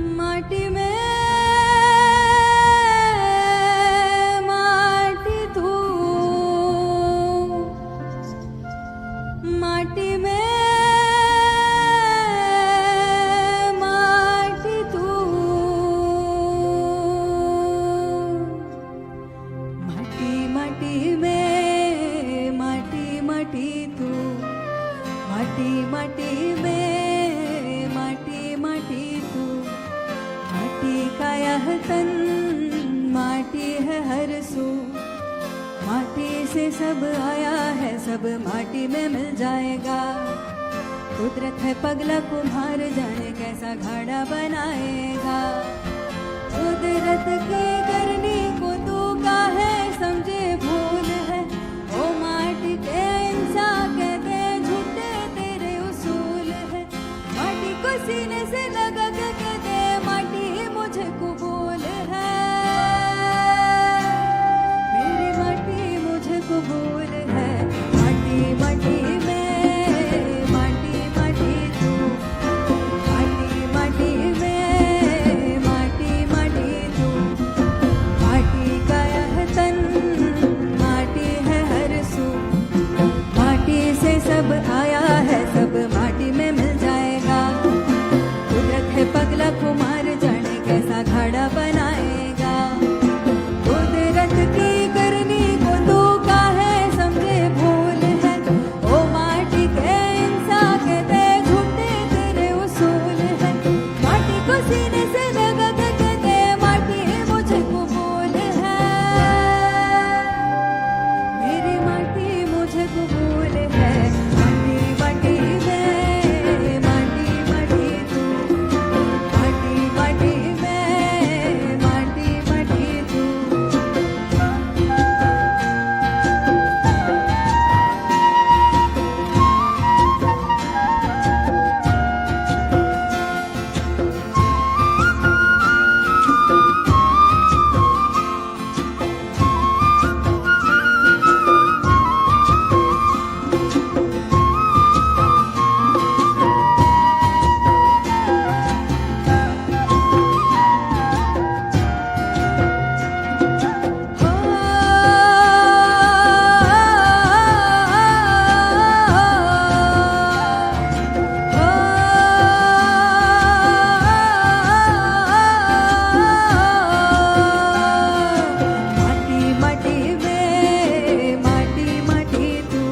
माटी में माटी तू, माटी में माटी तू, माटी माटी में माटी माटी तू, माटी माटी में माटी माटी तू, माटी का यह तन माटी है हर सू, माटी से सब आया है सब माटी में मिल जाएगा। कुदरत है पगला कुम्हार जाने कैसा घड़ा बनाएगा। कुदरत की करनी को तू काहे समझे भूल है, ओ माटी के इंसान कहते झूठे तेरे उसूल है। माटी को सीने से लगा के कहते माटी मुझे कबूल है, मेरी माटी मुझे कबूल है। माटी माटी में माटी माटी तू, माटी माटी में माटी माटी तू, माटी का यह तन माटी है हर सू, माटी से सब आया है सब माटी में मिल जाएगा। कुदरत है पगला कुमार जाने कैसा घड़ा बनाएगा। कुदरत की करनी को तू काहे समझे भूल है, ओ माटी के इंसान कहते झूठे तेरे उसूल है। माटी को सीने से लगा के कहते माटी मुझे कबूल है, मेरी माटी मुझे कबूल है। माटी माटी में माटी माटी तू, माटी माटी में माटी माटी तू। माटी माटी में माटी माटी तू,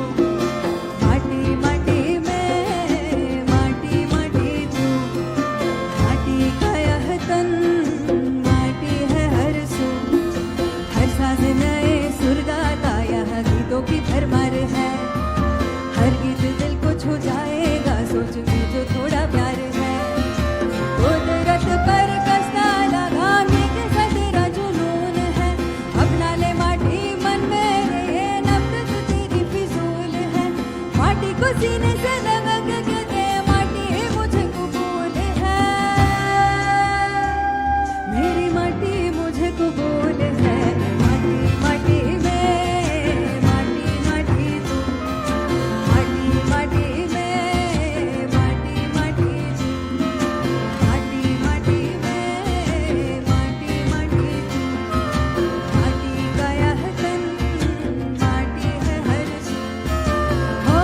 माटी माटी में माटी माटी तू, माटी का यह तन माटी है हर सू, हर साज नए सुर गाता यह गीतों की भरमार है। हर गीत दिल को छू जाएगा सोच में जो थोड़ा प्यार है। कुदरत पर कसना लगा के तेरा जुनून है, अपना ले माटी मन में ये नफरत तेरी फिजूल है। माटी को सीने से लगा के कहते माटी मुझे कबूल है, मेरी माटी मुझे कबूल है। माटी माटी में माटी माटी तू, माटी माटी में माटी माटी तू, माटी माटी में माटी माटी तू, माटी का यह तन माटी है हर सू। हो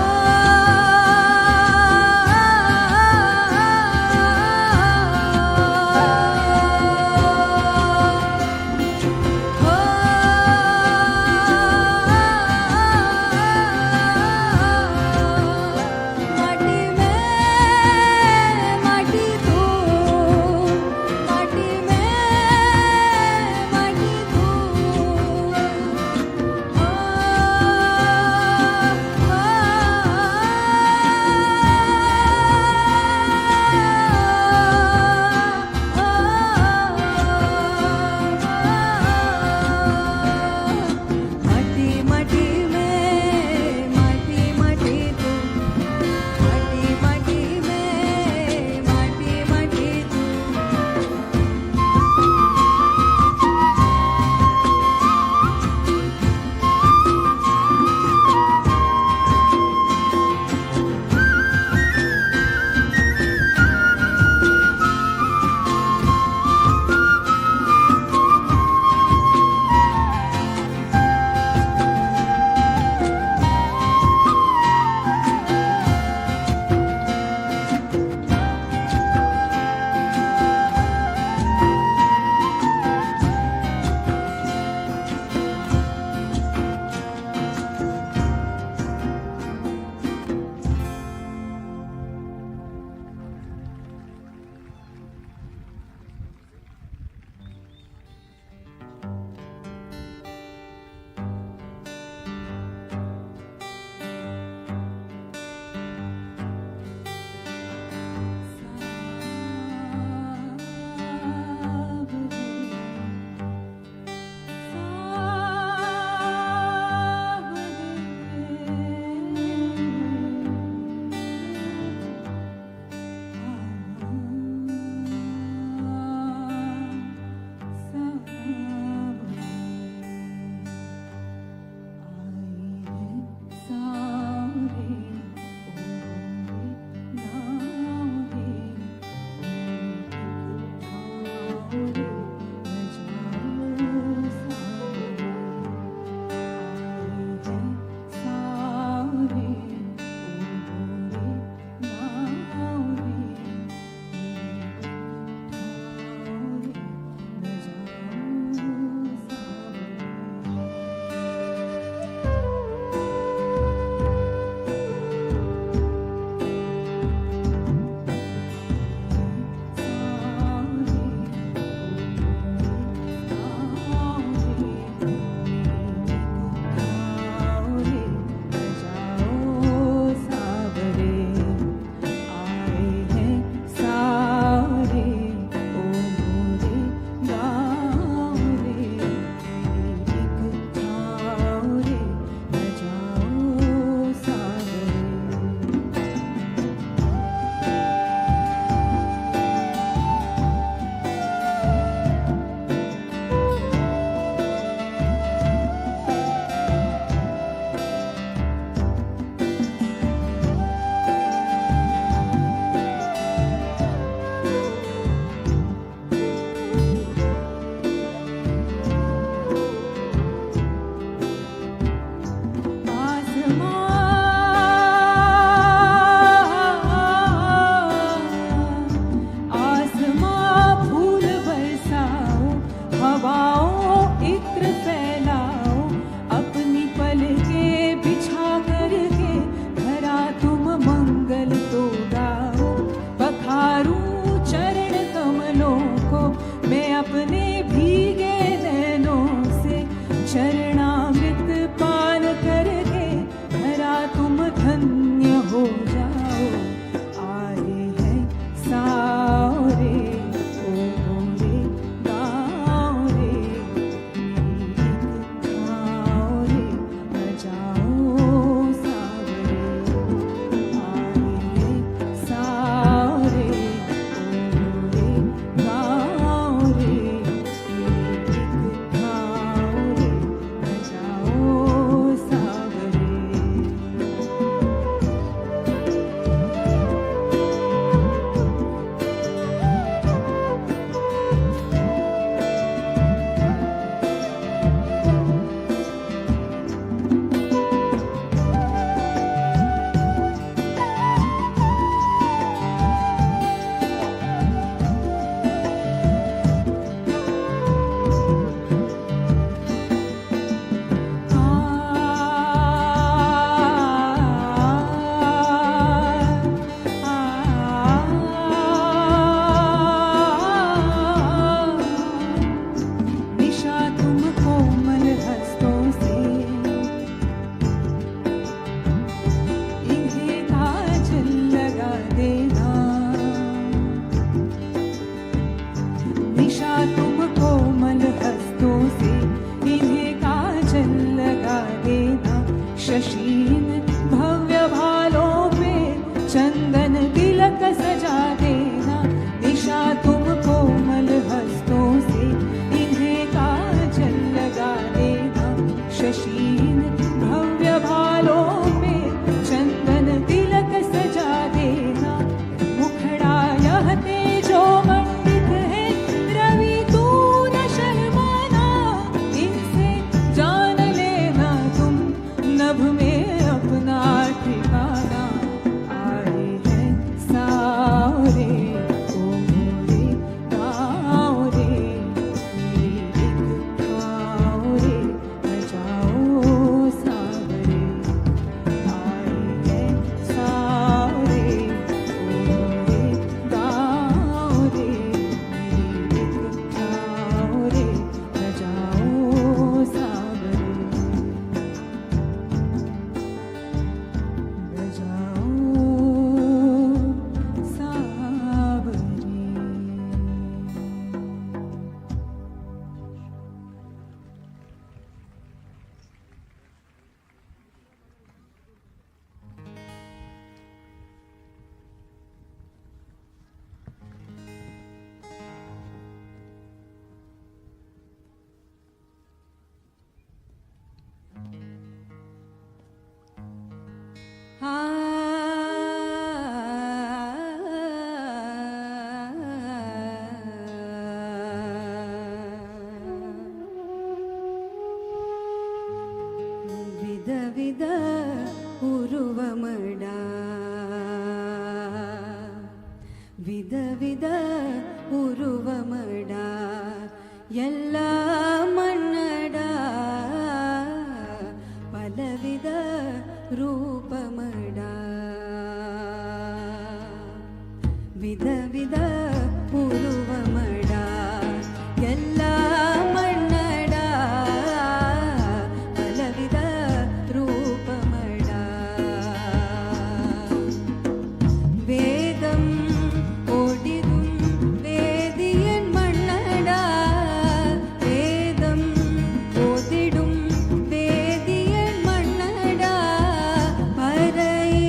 பறை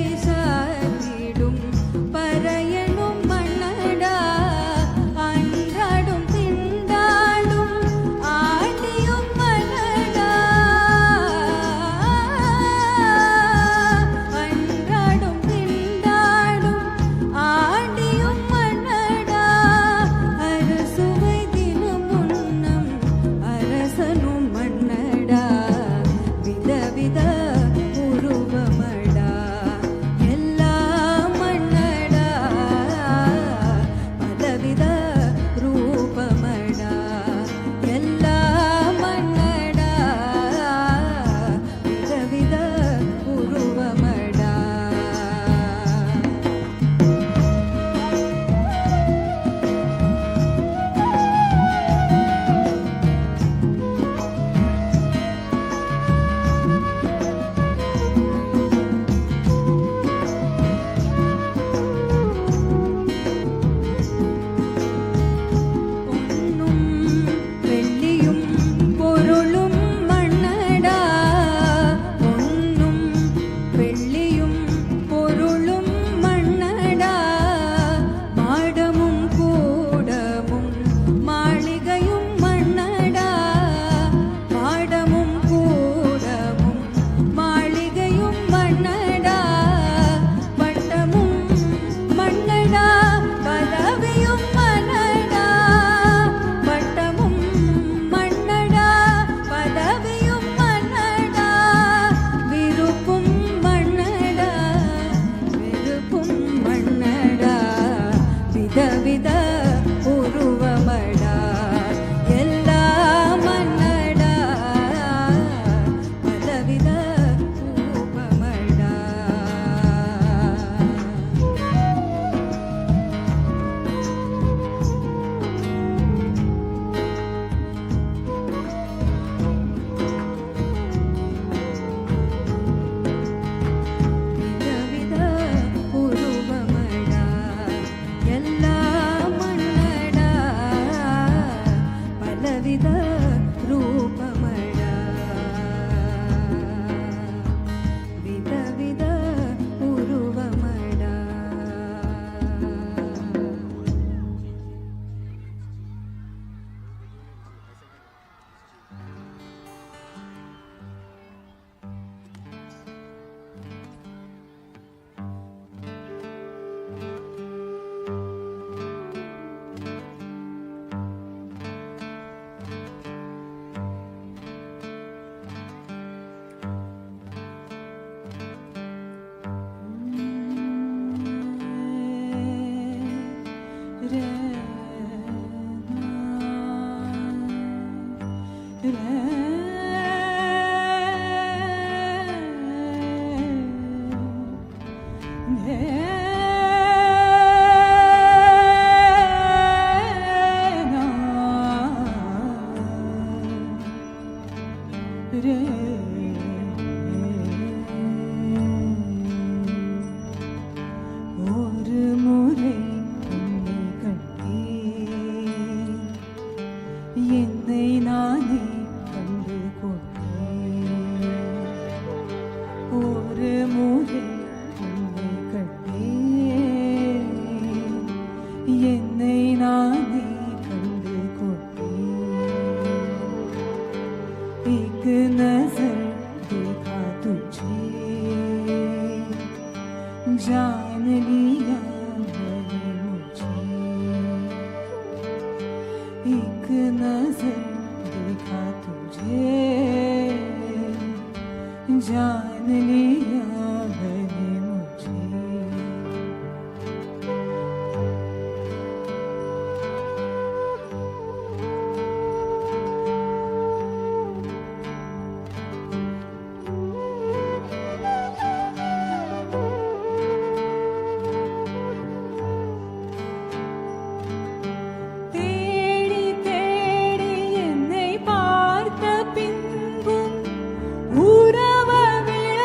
உறவ விளை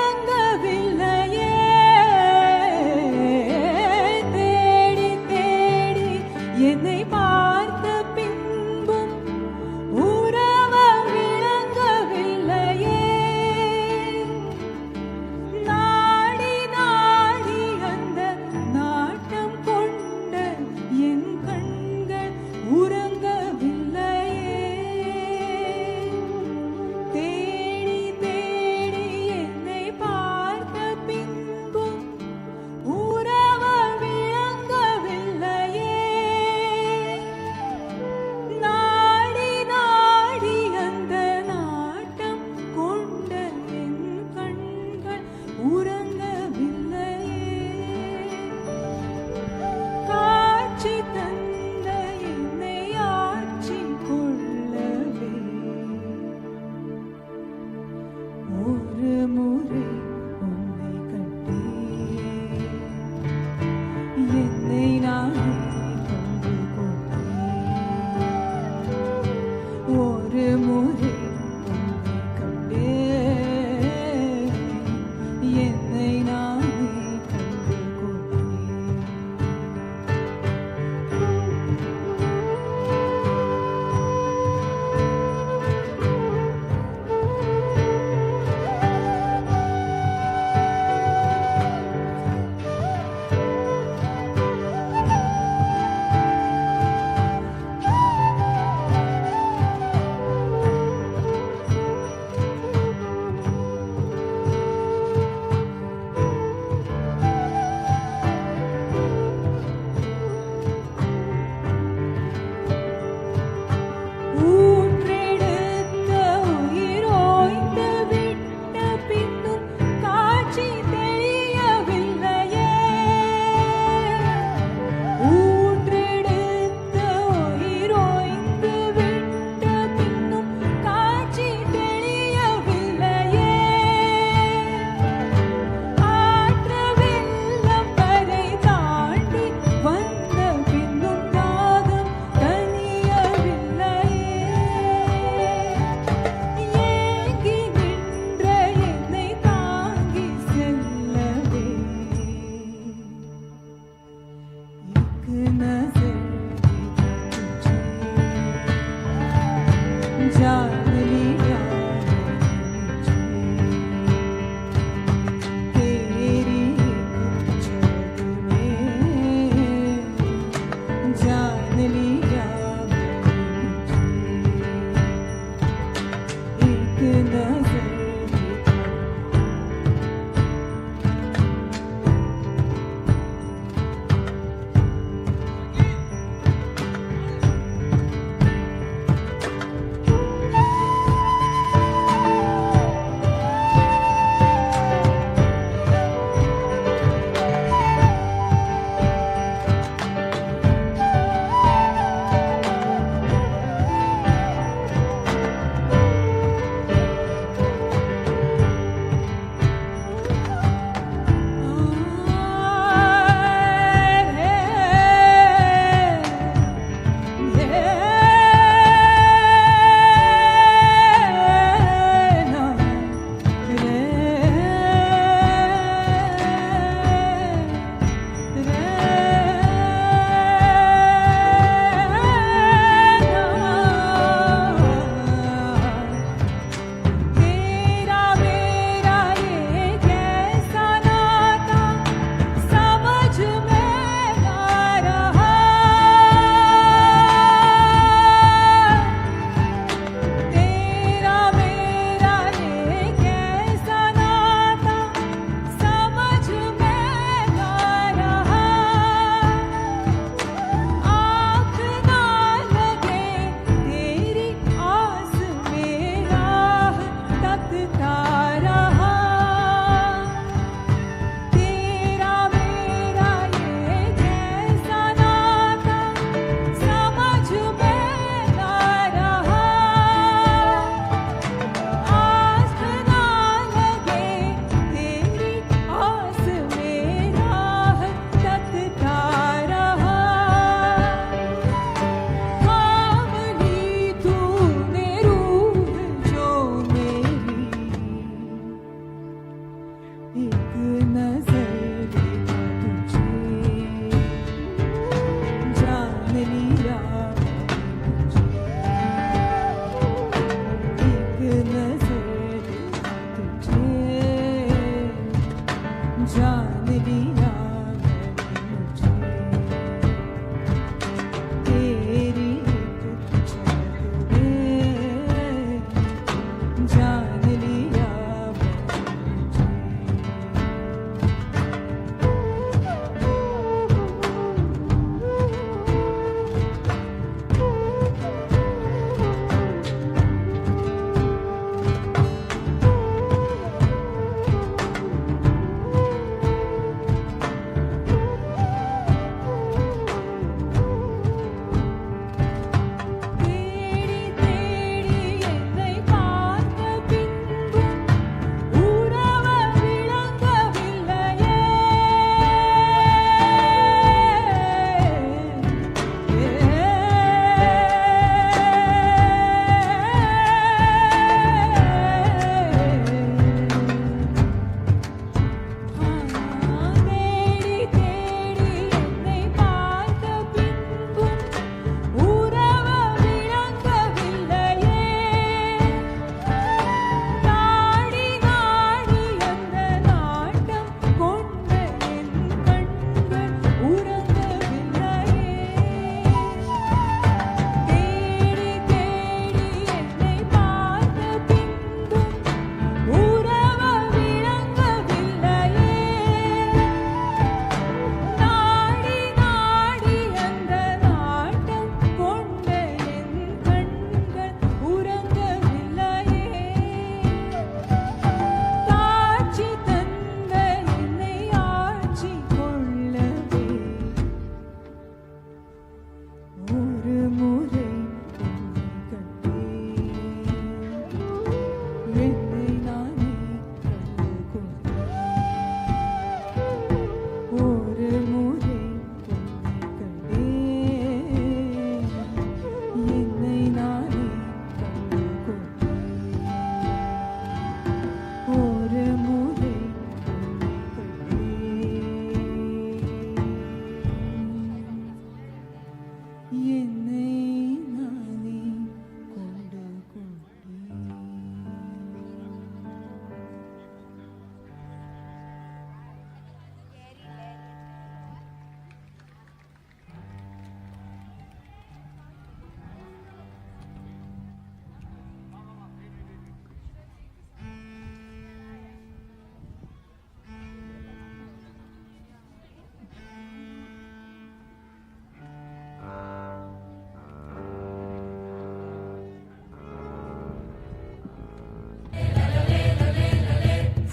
जान लिया मुझे तेरी एक झलक में जान लिया मुझे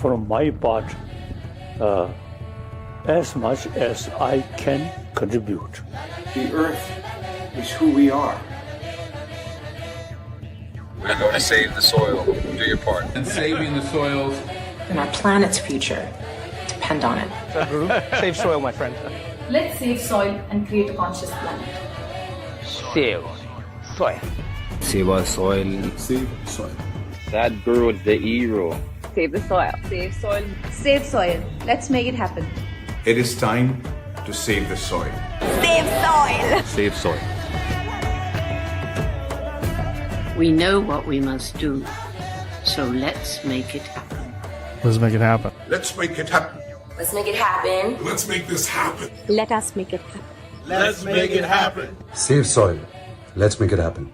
from my part as much as I can contribute. The earth is who we are. We're going to save the soil. Do your part. And saving the soils. And our planet's future depend on it. Sadhguru, save soil, my friend. Let's save soil and create a conscious planet. Save soil. Save our soil. Save soil. Sadhguru, the hero. Save the soil. Save soil. Save soil. Let's make it happen. It is time to save the soil. Save soil. Save soil. We know what we must do, so let's make it happen. Let's make it happen. Let's make it happen. Let's make it happen. Let's make this happen. Let us make it happen. Let's make it happen. Save soil. Let's make it happen.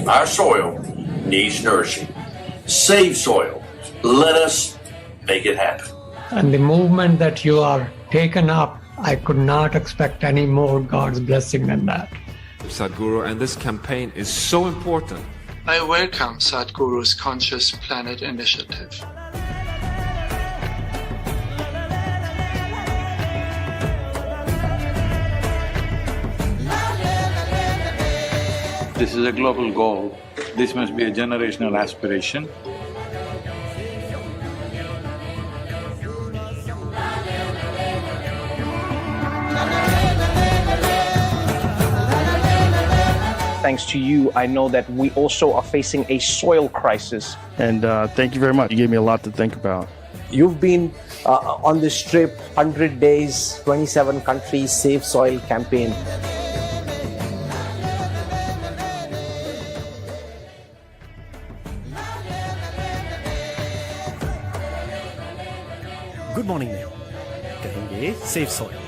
Our soil needs nourishing. Save soil. Let us make it happen. And the movement that you are taken up, I could not expect any more God's blessing than that. Sadhguru, and this campaign is so important. I welcome Sadhguru's Conscious Planet initiative. This is a global goal. This must be a generational aspiration. thanks to you, I know that we also are facing a soil crisis. And thank you very much. You gave me a lot to think about. You've been on this trip, 100 days, 27 countries, Save Soil campaign. Good morning में कहेंगे safe soil.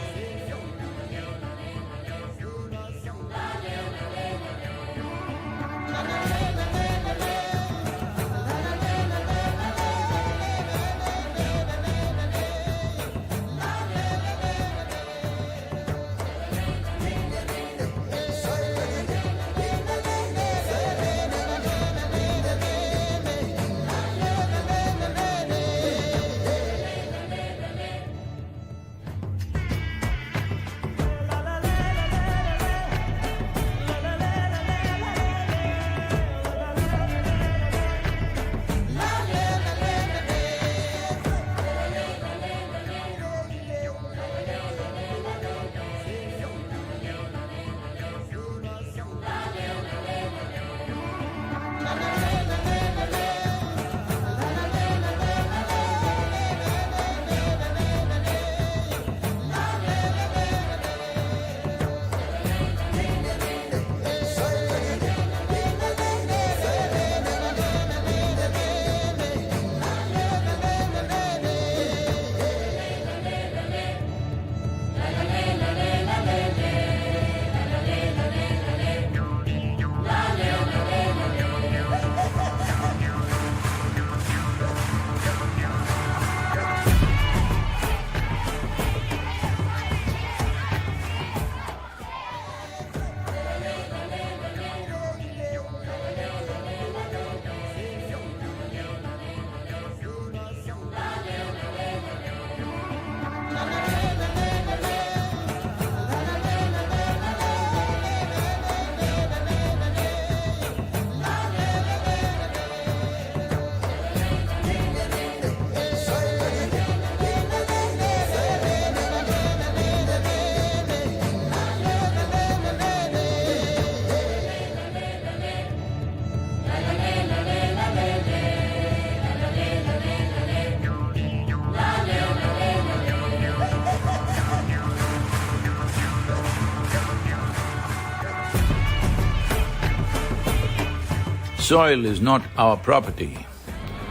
Soil is not our property.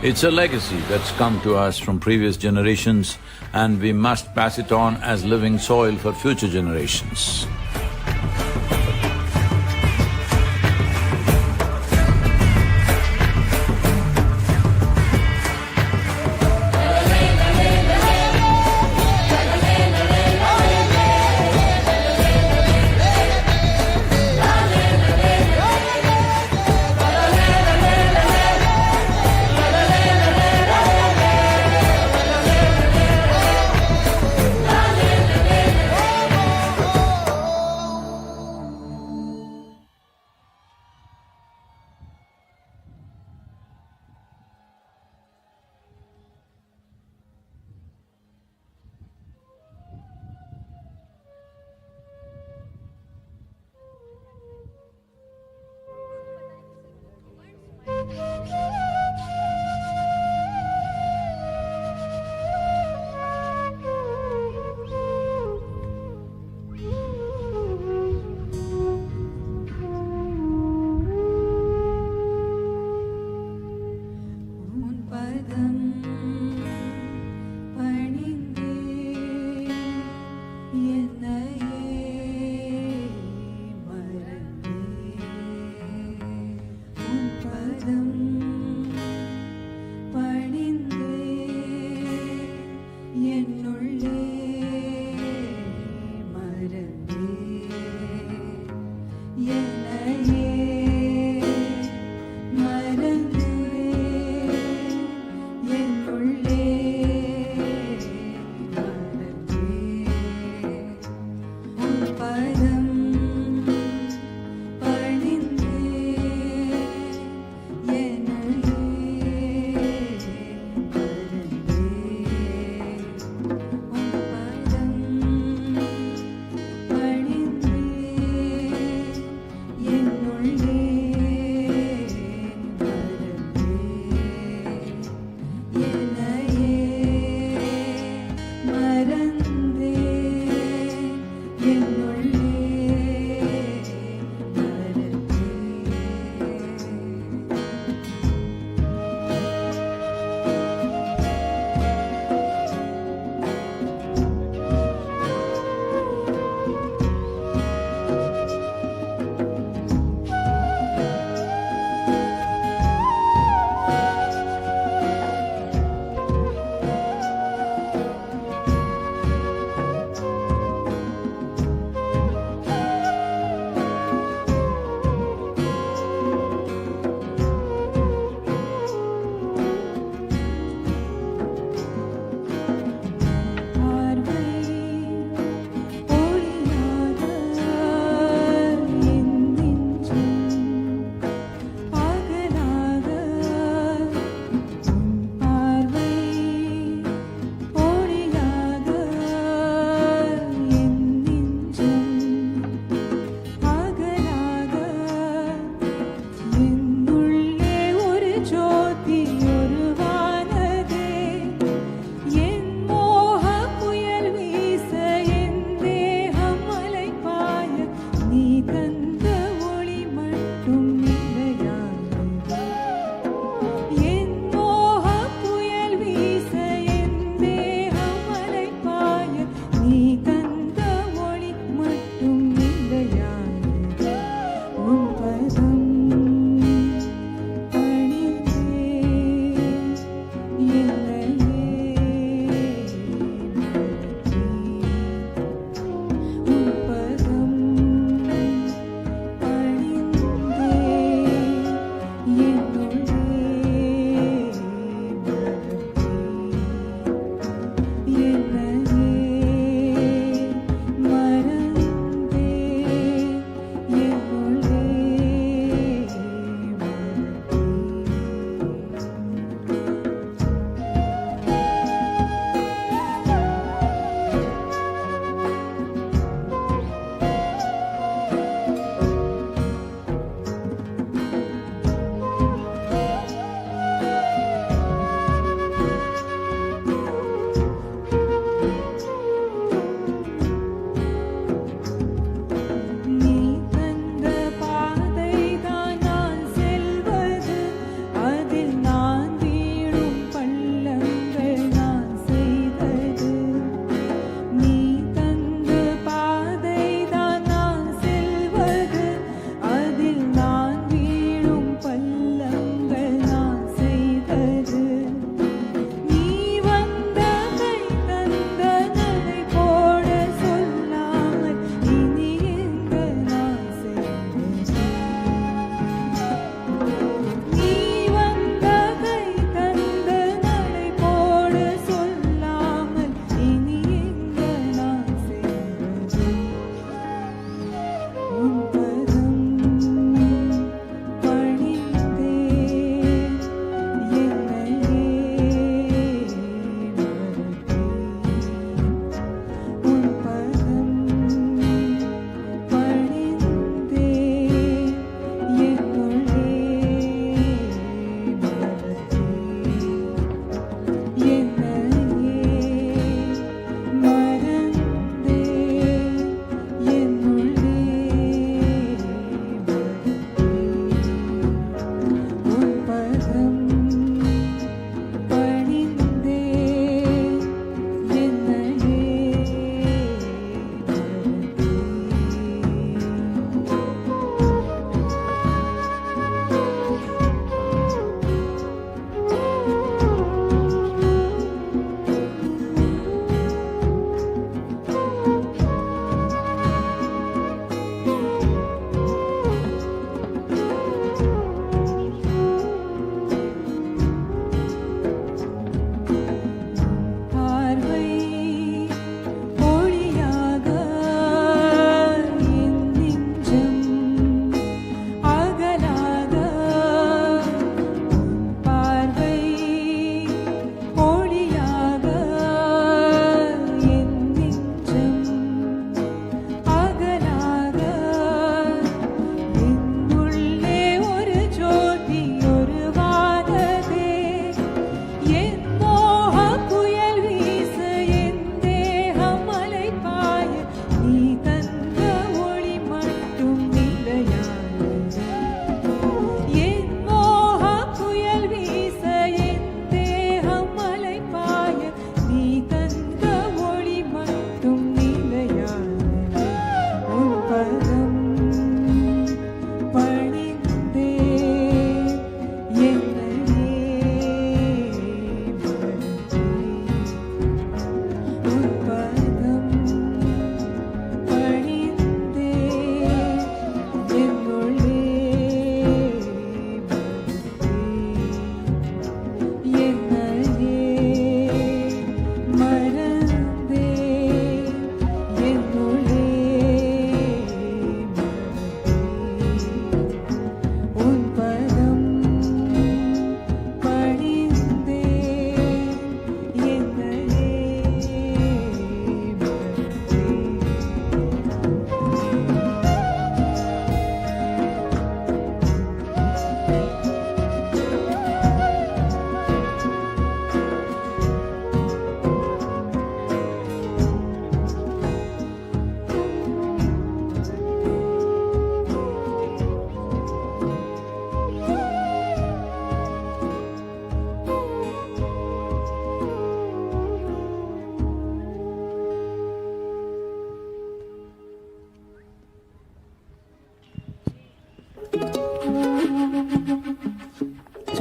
It's a legacy that's come to us from previous generations, and we must pass it on as living soil for future generations.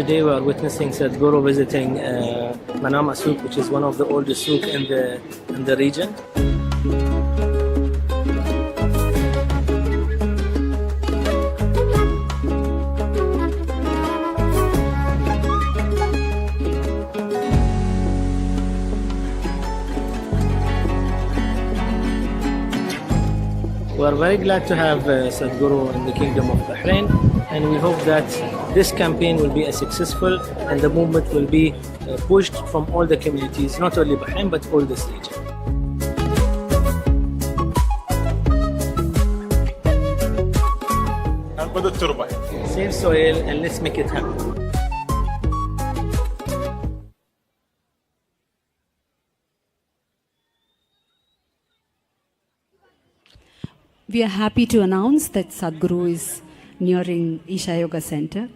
today we are witnessing Sadhguru visiting Manama Souk, which is one of the oldest souk in the region. We are very glad to have Sadhguru in the Kingdom of Bahrain, and we hope that this campaign will be successful and the movement will be pushed from all the communities, not only Bahrain but all this region. Save soil and let's make it happen. We are happy to announce that Sadhguru is nearing Isha Yoga Center.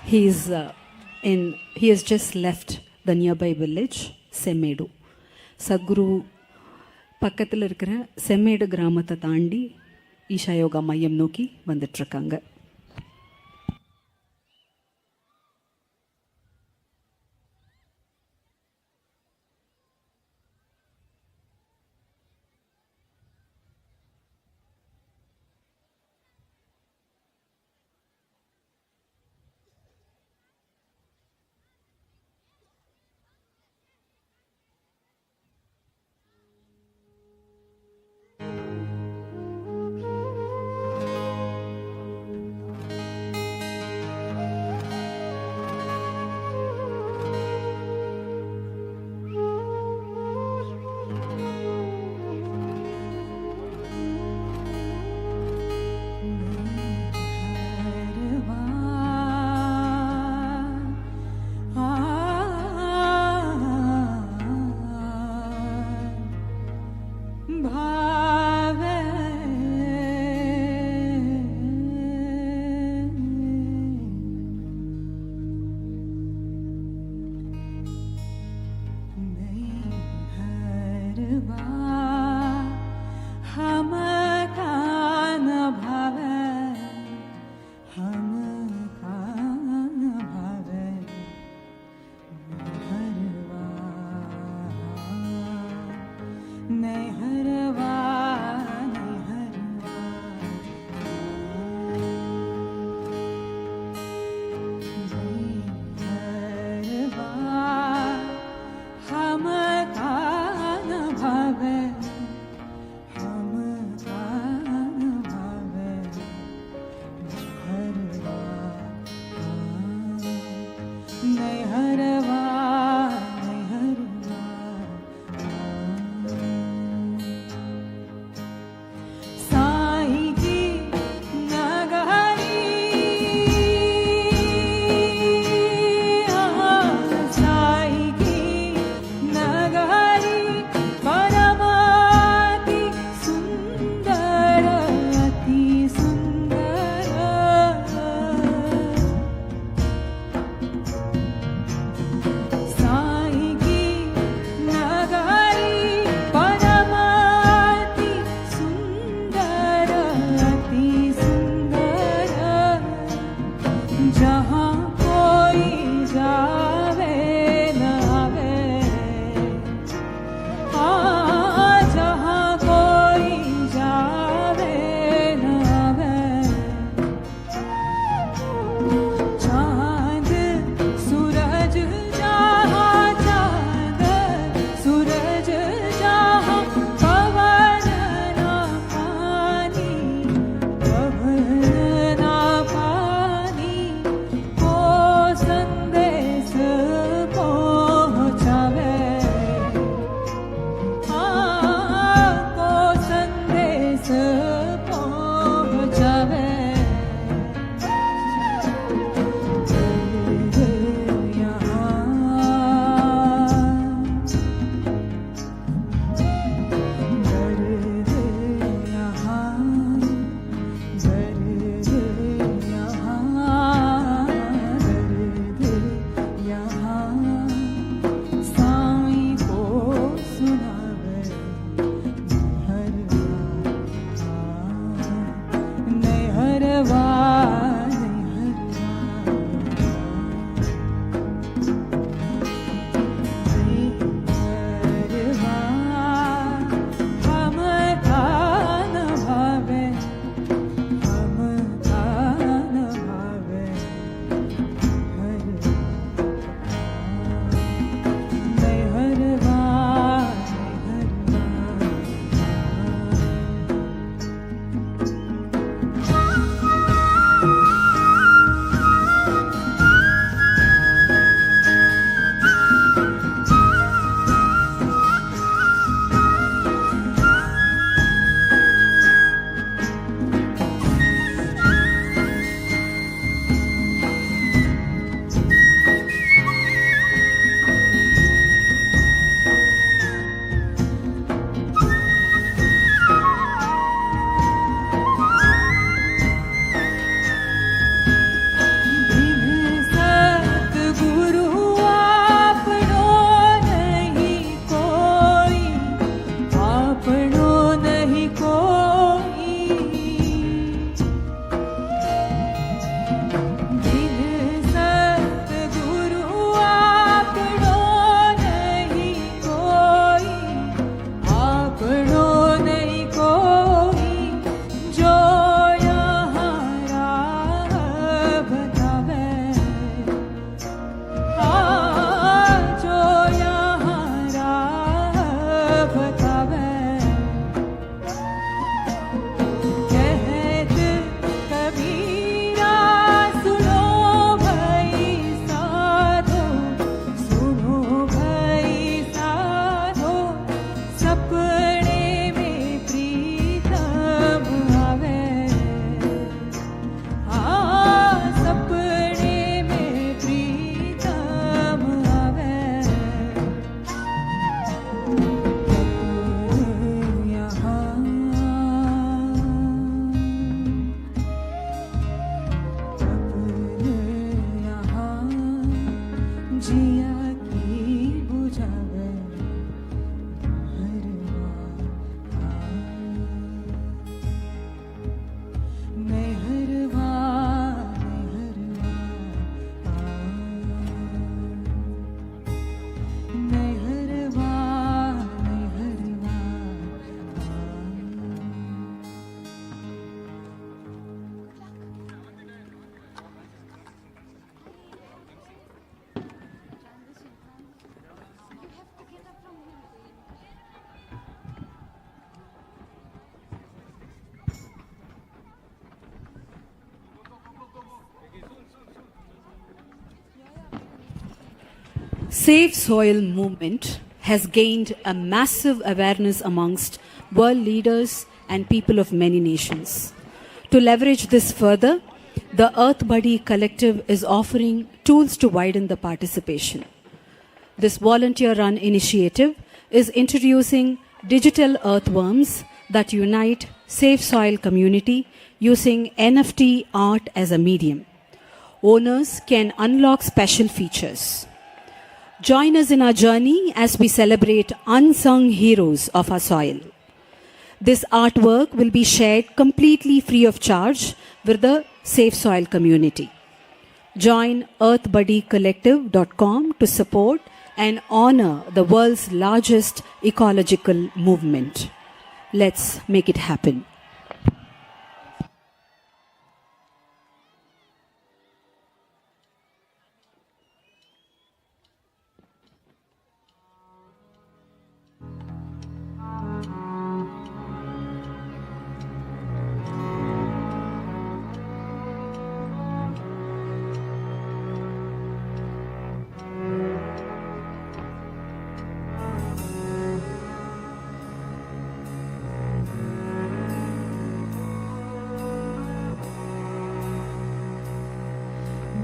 He has just left the nearby village, Semmedu. Sadhguru பக்கத்தில் இருக்கிற செம்மேடு கிராமத்தை தாண்டி ஈஷா யோகா மையம் நோக்கி வந்துட்டுருக்காங்க. जिया की बुझावे Save Soil movement has gained a massive awareness amongst world leaders and people of many nations. To leverage this further, the Earth Buddy Collective is offering tools to widen the participation. This volunteer-run initiative is introducing digital earthworms that unite Save Soil community using NFT art as a medium. Owners can unlock special features. Join us in our journey as we celebrate unsung heroes of our soil. This artwork will be shared completely free of charge with the Save Soil community. Join earthbuddycollective.com to support and honor the world's largest ecological movement. Let's make it happen.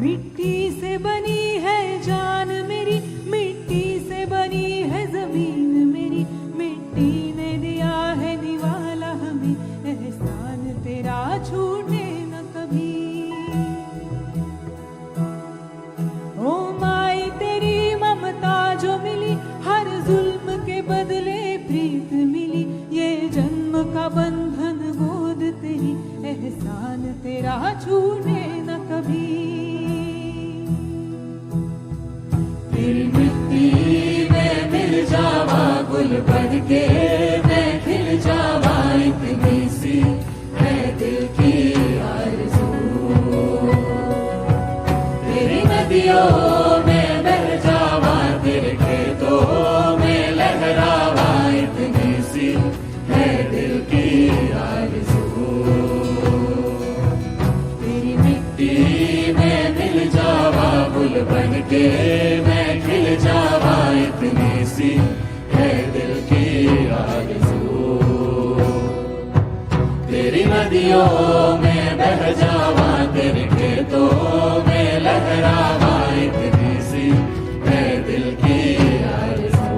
मिट्टी से बनी है जान मेरी, मिट्टी से बनी है जमीन मेरी, मिट्टी ने दिया है निवाला हमें, एहसान तेरा छूटे न कभी। ओ माई तेरी ममता जो मिली, हर जुल्म के बदले प्रीत मिली, ये जन्म का बंधन गोद तेरी, एहसान तेरा छूटे न कभी। तेरी मिट्टी में मिल जावा गुल बन के, मैं खिल जावा इतनी सी है दिल की आरज़ू। तेरी नदियों में बह जावा, तेरे खेतों में लहरावा इतनी सी है दिल की आरज़ू। तेरी मिट्टी में मिल जावा गुल बन के, खिल जावा इतनी सी है दिल की आरज़ू। तेरी नदियों में बह जावा, तेरे खेतों में लहरावा इतनी सी है दिल की आरज़ू।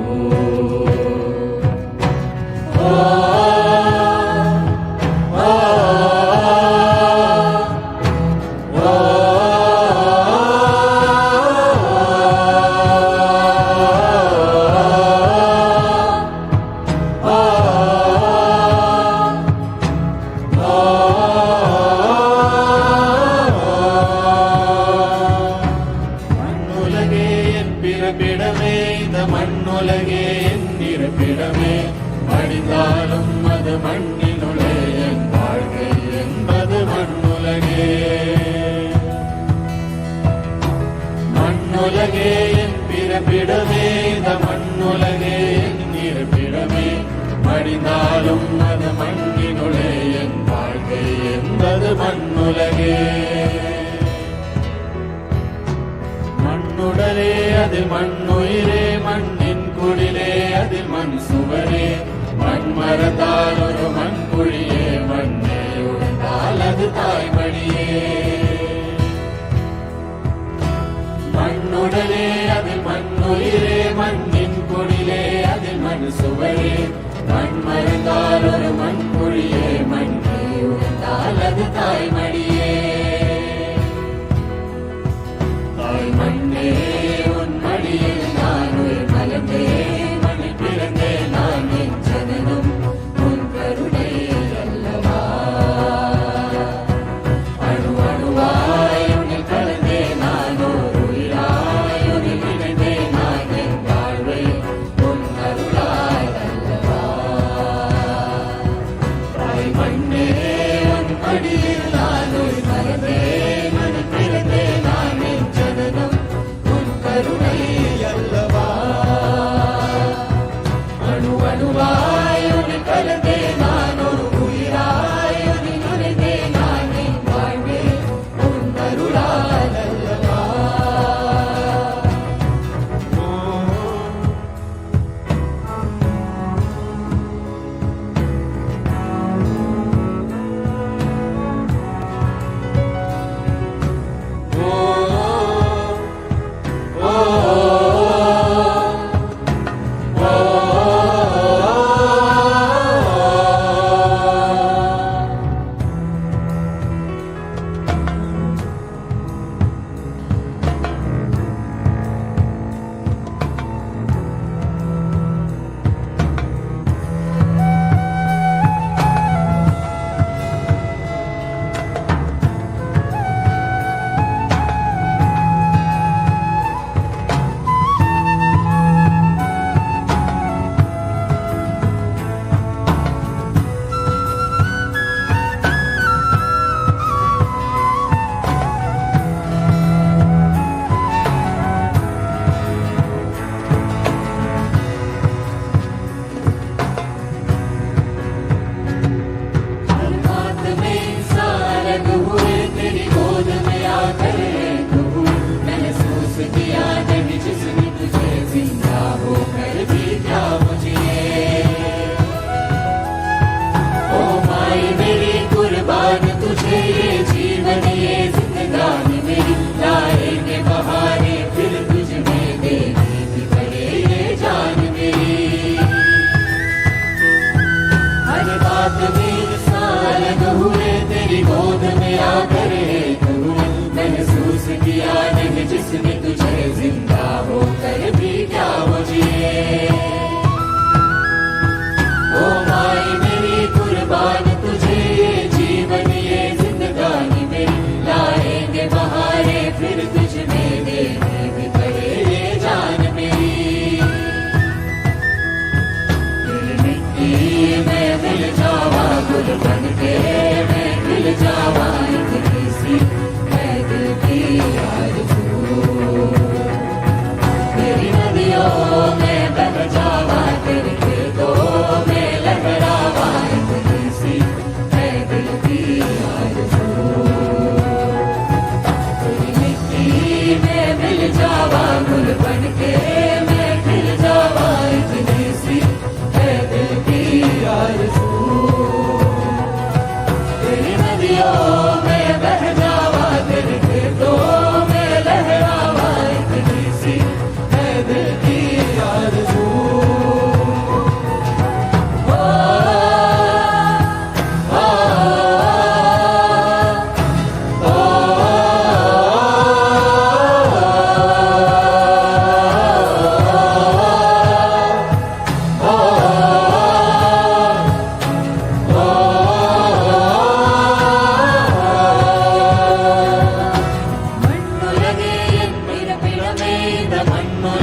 மண்ணுடலே அதில் மண்ணுயிரே, மண்ணின் குடிலே அதில் மண் சுவரே, மண் மரத்தால் ஒரு மண்குழியே, மண்ணே உடைந்தால் அது தாய்மடியே। மண்ணுடலே அதில் மண்ணுயிரே, மண்ணின் குடிலே அதில் மண் சுவரே, மண் மரத்தால் ஒரு மண்குழியே, மண்ணே உடைந்தால் அது தாய்மடியே। தாய் மண்ணே உன்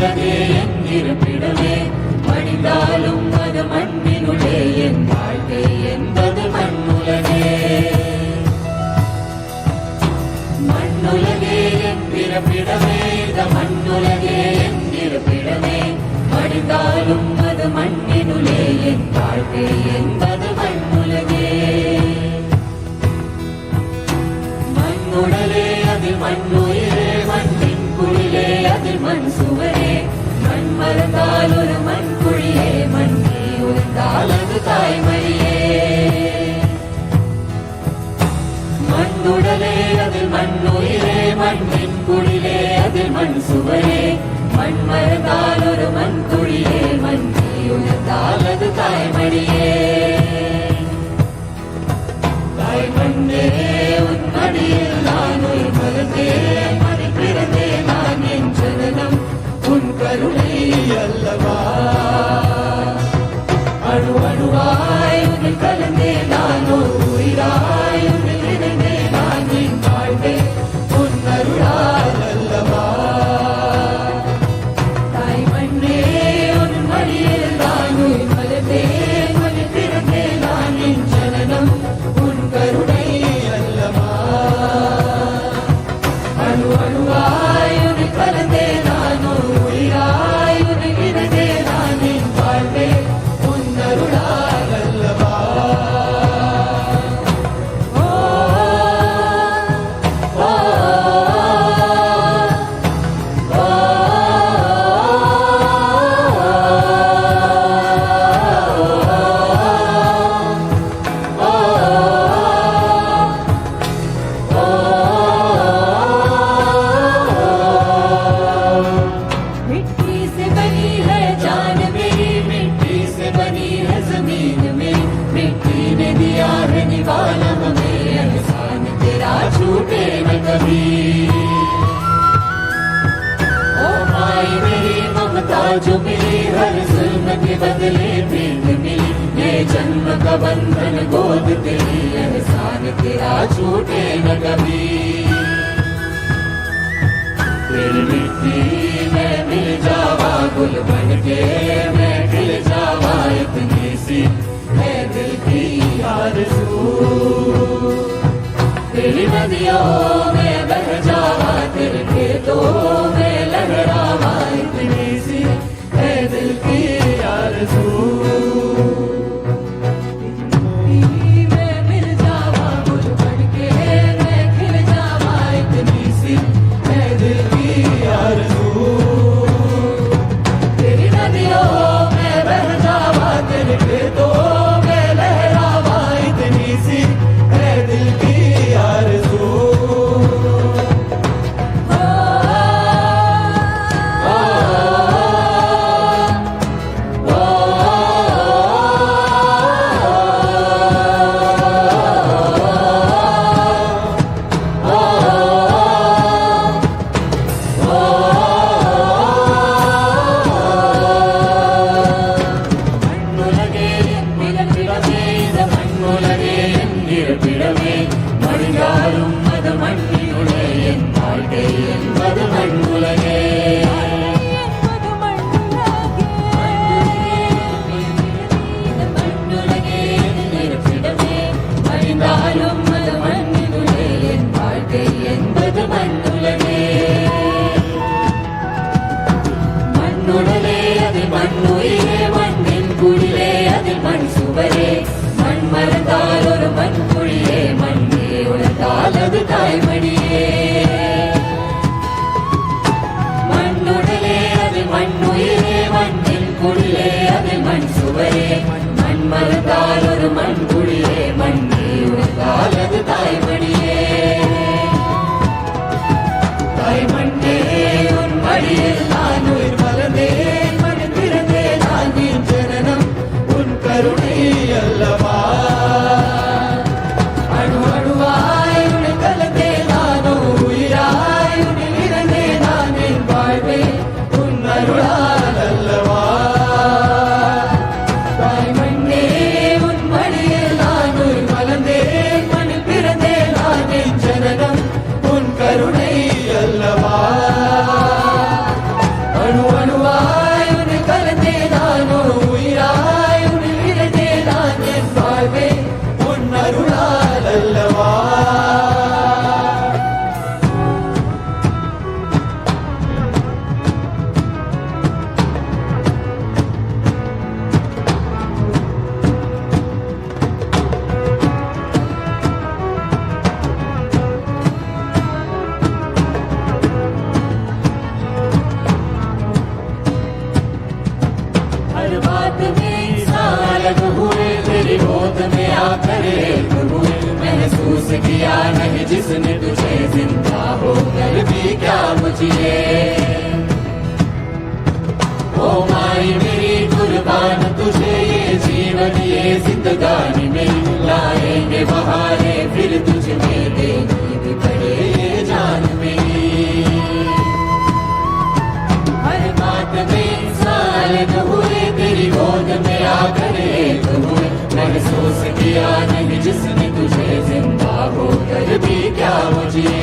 மண்ணுலகே என் இருப்பிடமே, மடிந்தாலும் அது மண்ணினுள்ளே என் வாழ்க்கை என்பது மண்ணுலகே. மண்ணுலகே என் பிறப்பிடமே, இந்த மண்ணுலகே என் இருப்பிடமே, மடிந்தாலும் அது மண்ணினுள்ளே என் வாழ்க்கை என்பது மண்ணுலகே. மண்ணுடலே அதில் மண்ணுயிரே, மண்ணின் குழிலே அதில் மண் சுவரே, மண் மறந்தால் ஒரு மண் குழியே, மண்ணே உழைந்தால் அது தாய்மொழியே. மண்ணுடலே அதில் மண்ணுயிரே, மண்ணின் குழிலே அதில் மண் சுவரே, மண் மறந்தால் ஒரு மண் குழியே, மண்ணே உழைந்தால் அது தாய்மொழியே. தாய் மண்ணே உன் மடியில் நான் உயிர் மறந்தேன், மடி பிறந்தே நான் என் ஜனனம் உன் கருணை அல்லவா. அணு அணுவாய் உன்னை கலந்தே நான் ஒரு உயிராய் உன்னை இணைந்தே நான் என் வாழ்வே உன் அருளால் அல்லவா. தாய் மண்ணே உன் மடியில் நான் உயிர் மறந்தேன், மடி பிறந்தே நான் என் ஜனனம் உன் கருணை அல்லவா. அணு அணுவாய் உன்னை கலந்தே நான் ஒரு உயிராய் உன்னை இணைந்தே நான் என் வாழ்வே உன் அருளால் அல்லவா. मिट्टी से बनी है जान मेरी, मिट्टी से बनी है जमीन में, मिट्टी ने दिया है निवाला हमें, एहसान तेरा छूटे न कभी। ओ माई मेरी ममता जो मिली, हर जुल्म के बदले प्रीत मिली, ये जन्म का बंधन गोद तेरी, एहसान तेरा छूटे न कभी। तेरी मिट्टी में मिल जावा गुल बन के, मैं खिल जावा इतनी सी है दिल की आरज़ू। तेरी नदियों में बह जावा, तेरे खेतों में लहरावा इतनी सी है दिल की आरज़ू। मिट्टी में मिल जावा गुल बन के, मैं खिल जावा इतनी सी है दिल की आरज़ू। तेरी नदियों में बह जावा, तेरे खेतों में लहरावा इतनी सी है दिल की आरज़ू। மண்ணுலகே என் பிறப்பிடமே, இந்த மண்ணுலகே என் இருப்பிடமே, மடிந்தாலும் அது மண்ணினுள்ளே என் வாழ்க்கை என்பது மண்ணுலகே. மண்ணுலகே என் இருப்பிடமே, மடிந்தாலும் அது மண்ணினுள்ளே என் வாழ்க்கை என்பது மண்ணுலகே. மண்ணுடலே அதில் மண்ணுயிரே, மண்ணின் குழிலே அதில் மண் சுவரே, மண் மறந்தால் ஒரு மண் குழியே, மண்ணே உழைத்தால் அது தாய்மொழியே. மண்ணுடலே அதில் மண்ணுயிரே, மண்ணின் குழிலே அதில் மண் சுவரே, மண் மறந்தால் ஒரு மண் குழியே, மண்ணே உழைத்தால் அது தாய்மொழியே. தாய் மண்ணே உன் மடியில் நான் உயிர் மலர்ந்தேன், மடி பிறந்தே நான் பிறந்தே நானும் உயிராய் உன்னில் இருந்தே நான் என் வாழ்வே உன் அருளால் அல்லவா. तेरी गोद में आकर एक हुए महसूस किया नहीं जिसने तुझे जिंदा होकर भी क्या मुझे. ओ माई मेरी कुर्बान तुझे ये जीवन ये जिंदगानी में लाएंगे बहारे फिर तुझ में देनी भी पड़े ये जान मेरी. हर बात में सालन हुए तेरी गोद में आकर एक हुए महसूस किया नहीं जिसने तुझे जिंदा होकर भी क्या मुझे.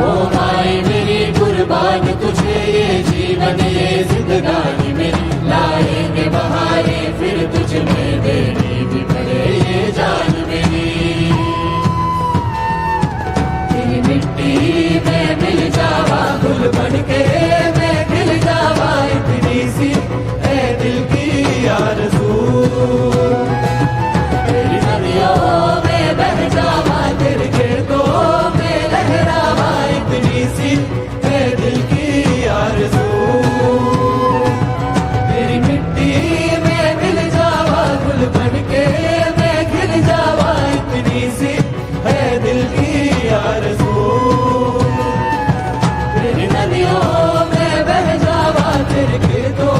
ओ माई मेरी कुर्बान तुझे ये जीवन ये जिंदगानी में लाएंगे बहारे फिर तुझ में देनी भी पड़े ये जान मेरी. तेरी मिट्टी में मिल जावा गुल बन के मैं खिल जावा इतनी सी है दिल की आरज़ू. तेरी नदियों में बह जावा तेरे खेतों में लहरावा इतनी सी है दिल की आरज़ू. तेरी मिट्टी में मिल जावा गुल बन के मैं खिल जावा इतनी सी है दिल की आरज़ू. तेरी नदियों में बह जावा तेरे खेतों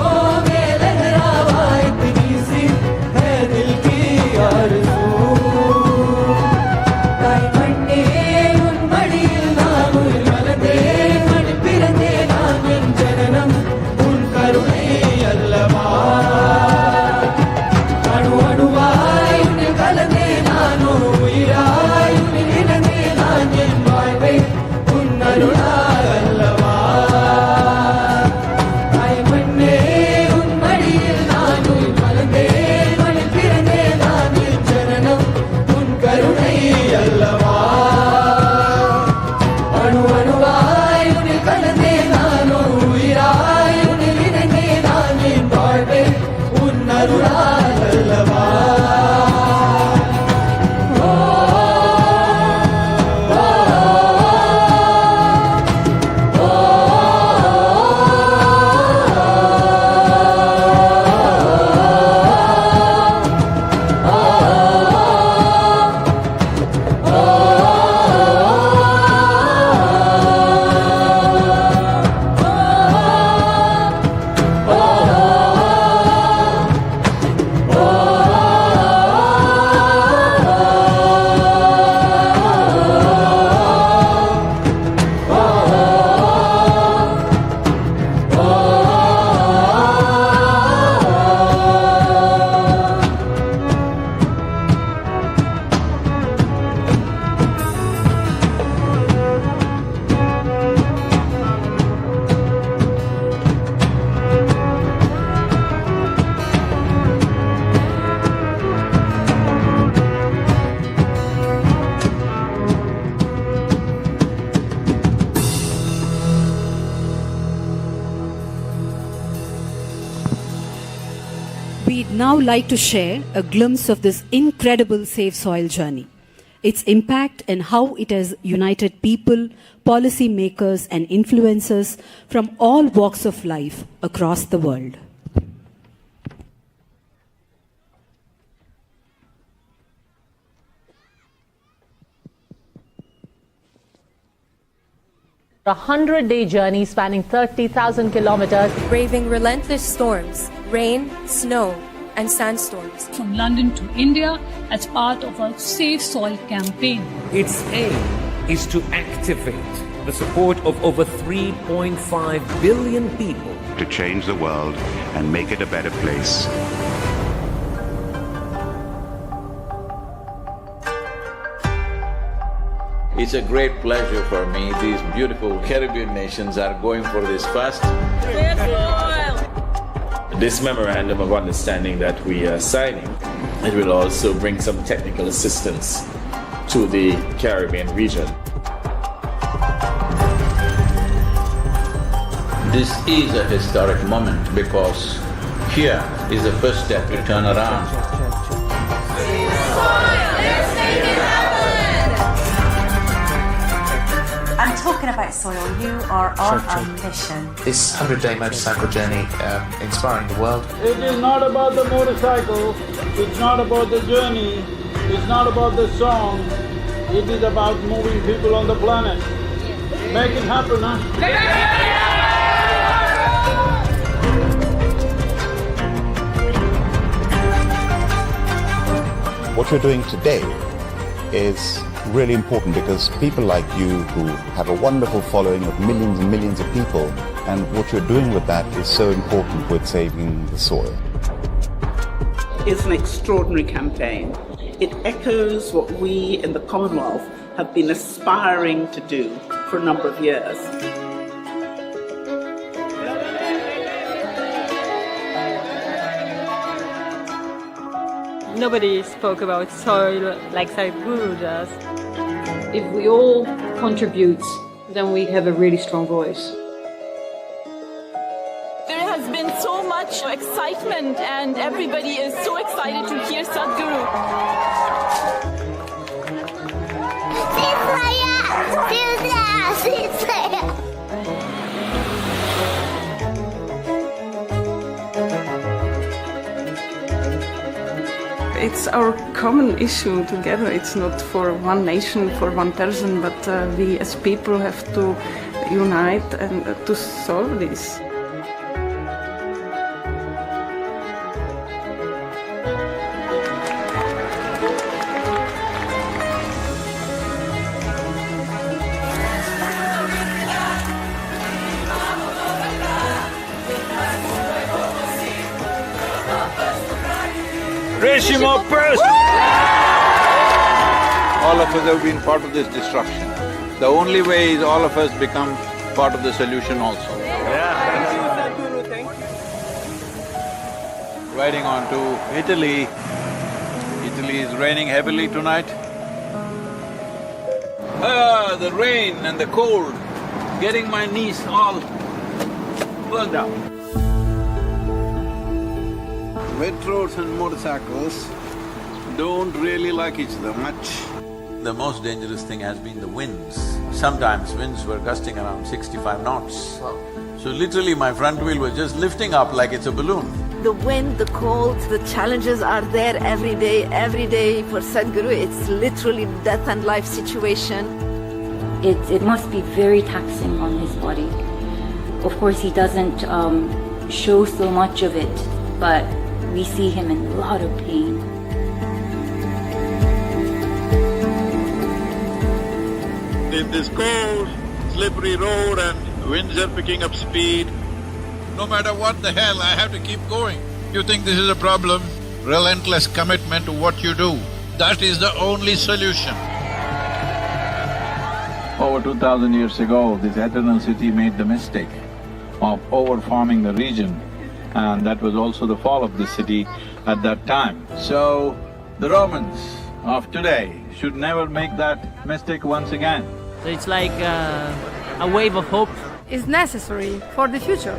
में लहरावा इतनी सी है दिल की आरज़ू. ताई मन्ने उन मड़ियल नानु मलदे मन पिरंदे नानिन जननम उन करुणे अल्लवा. अणु अणुवाय उन कलदे नानु उयराय उन निरंदे नानिन वायवे उन अरुणा अल्लवा. ताई मन्ने उन मड़ियल नानु मलदे मन पिरंदे नानिन जननम उन करुणे अल्लवा. अणु अणुवाय उन कलदे नानु उयराय उन निरंदे नानिन वायवे उन Aruna अल्लवा. We'd now like to share a glimpse of this incredible Save Soil journey, its impact and how it has united people, policy makers and influencers from all walks of life across the world. A 100-day journey spanning 30,000 kilometers. Braving relentless storms, rain, snow, and sandstorms. From London to India as part of our Save Soil campaign. Its aim is to activate the support of over 3.5 billion people. To change the world and make it a better place. It's a great pleasure for me. These beautiful Caribbean nations are going for this first. This memorandum of understanding that we are signing, it will also bring some technical assistance to the Caribbean region. This is a historic moment because here is the first step to turn around. I'm talking about soil. You are on a mission. This 100-day motorcycle journey, inspiring the world. It is not about the motorcycle, it's not about the journey, it's not about the song, it is about moving people on the planet. Make it happen, huh? What you're doing today is really important because people like you who have a wonderful following of millions and millions of people, and what you're doing with that is so important with saving the soil. It's an extraordinary campaign. It echoes what we in the Commonwealth have been aspiring to do for a number of years. Nobody spoke about soil like Sadhguru does. If we all contribute, then we have a really strong voice. There has been so much excitement and everybody is so excited to hear Sadhguru. It's our common issue together. It's not for one nation, for one person, but we as people have to unite and to solve this. All of us have been part of this destruction. The only way is all of us become part of the solution also. Sadhguru, thank you. Riding on to Italy. Italy is raining heavily tonight. Ah, the rain and the cold, getting my knees all burned out. Metros and motorcycles don't really like each other much. The most dangerous thing has been the winds. Sometimes winds were gusting around 65 knots. So literally my front wheel was just lifting up like it's a balloon. The wind, the cold, the challenges are there every day for Sadhguru. It's literally death and life situation. It must be very taxing on his body. Of course, he doesn't show so much of it, but we see him in a lot of pain. In this cold, slippery road and winds are picking up speed, no matter what the hell, I have to keep going. You think this is a problem? Relentless commitment to what you do. That is the only solution. Over 2,000 years ago, this eternal city made the mistake of over-farming the region, and that was also the fall of the city at that time. So, the Romans of today should never make that mistake once again. So it's like a wave of hope. Is necessary for the future.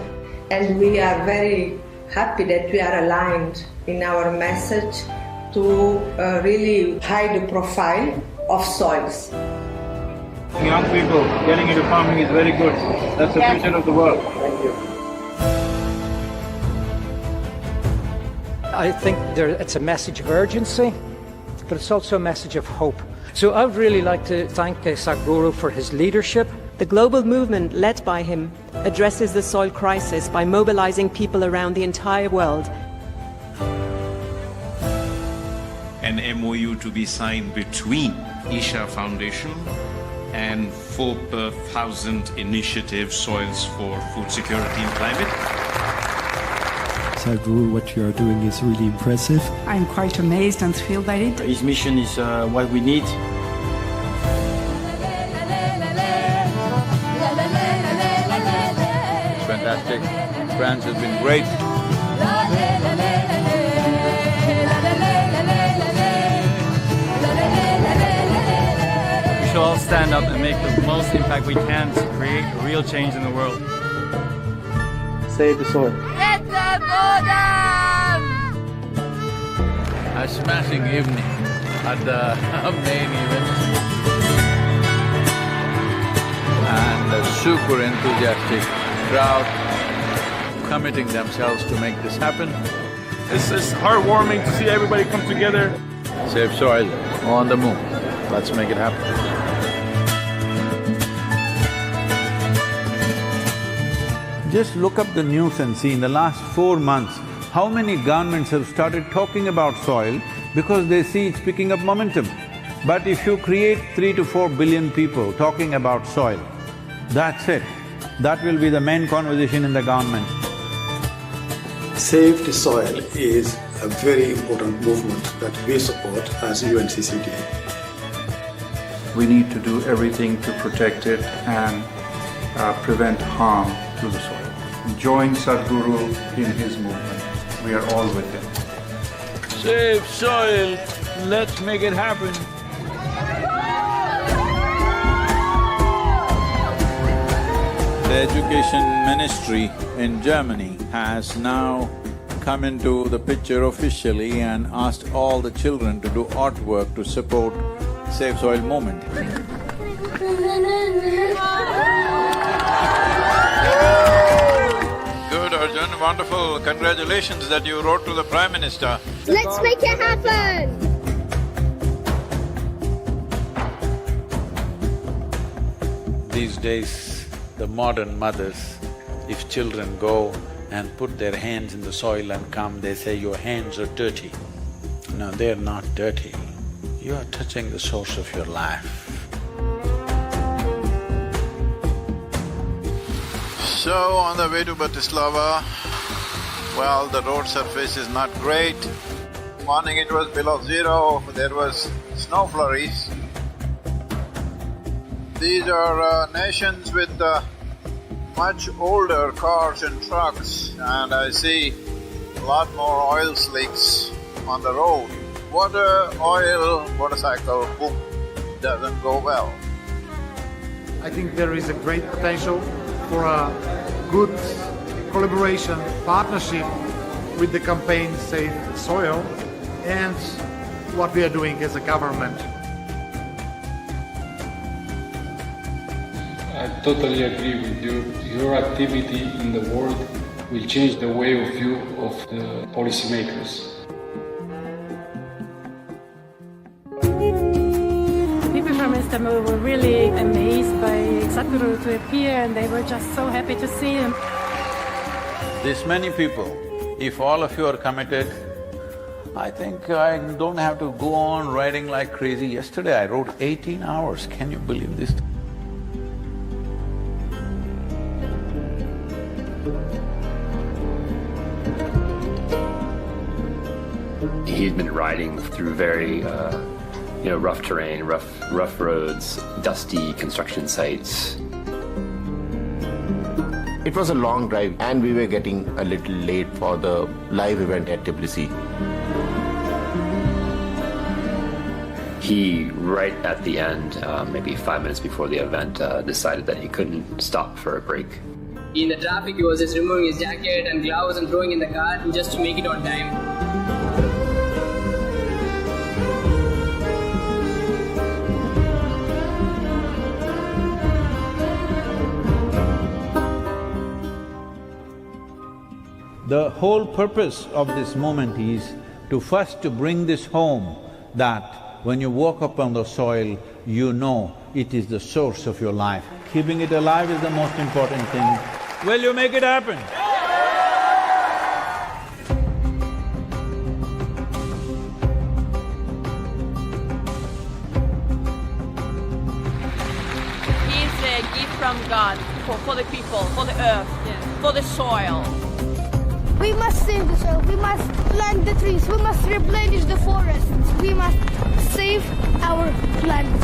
And we are very happy that we are aligned in our message to really high the profile of soils. Young people getting into farming is very good. That's the future of the world. Thank you. I think it's a message of urgency, but it's also a message of hope. So I would really like to thank Sadhguru for his leadership. The global movement led by him addresses the soil crisis by mobilizing people around the entire world. An MOU to be signed between Isha Foundation and 4,000 Initiative Soils for Food Security and Climate. Sadhguru, what you are doing is really impressive. I'm quite amazed and thrilled by it. His mission is what we need. fantastic. France has been great. We should all stand up and make the most impact we can to create a real change in the world. Save the soil. Let them go down! A smashing evening at the main event. And a super enthusiastic crowd committing themselves to make this happen. It's heartwarming to see everybody come together. Save soil, on the move. Let's make it happen. Just look up the news and see in the last 4 months, how many governments have started talking about soil because they see it's picking up momentum. But if you create 3 to 4 billion people talking about soil, that's it. That will be the main conversation in the government. Save the soil is a very important movement that we support as UNCCD. We need to do everything to protect it and prevent harm to the soil. Join Sadhguru in his movement. We are all with him. Save soil, let's make it happen. The Education Ministry in Germany has now come into the picture officially and asked all the children to do artwork to support Save Soil movement. Good, Arjun, wonderful. Congratulations that you wrote to the Prime Minister. Let's make it happen! These days, the modern mothers, if children go and put their hands in the soil and come, they say, your hands are dirty. No, they're not dirty. You are touching the source of your life. So, on the way to Bratislava, well, the road surface is not great. Morning it was below zero, there was snow flurries. These are nations with much older cars and trucks, and I see a lot more oil slicks on the road. Water, oil, motorcycle, boom, doesn't go well. I think there is a great potential for a good collaboration, partnership with the campaign Save Soil and what we are doing as a government. I totally agree with you. Your activity in the world will change the way of view of the policymakers. People from Istanbul were really amazed by Sadhguru to appear, and they were just so happy to see him. This many people, if all of you are committed, I think I don't have to go on writing like crazy. Yesterday I wrote 18 hours, can you believe this? He's been riding through very, rough terrain, rough roads, dusty construction sites. It was a long drive and we were getting a little late for the live event at Tbilisi. He, right at the end, maybe 5 minutes before the event, decided that he couldn't stop for a break. In the traffic, he was just removing his jacket and gloves and throwing in the car just to make it on time. The whole purpose of this moment is to first to bring this home, that when you walk up on the soil, you know it is the source of your life. Keeping it alive is the most important thing. Will you make it happen? It's a gift from God for the people, for the earth, for the soil. We must save the soil, we must plant the trees, we must replenish the forests, we must save our planet.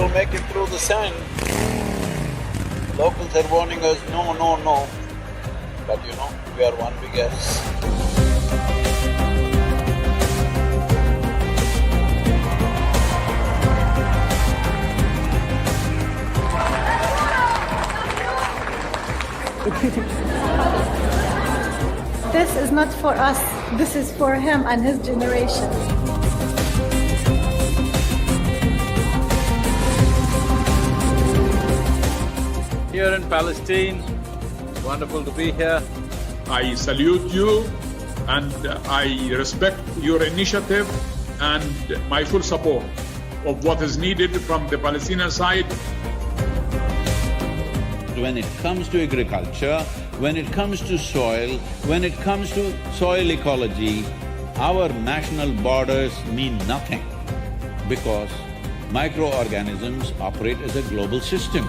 will make it through the sand. Locals are warning us, no, no, no. But you know, we are one big S. This is not for us, this is for him and his generation. Here in Palestine, it's wonderful to be here. I salute you and I respect your initiative and my full support of what is needed from the Palestinian side. When it comes to agriculture, when it comes to soil, when it comes to soil ecology, our national borders mean nothing because microorganisms operate as a global system.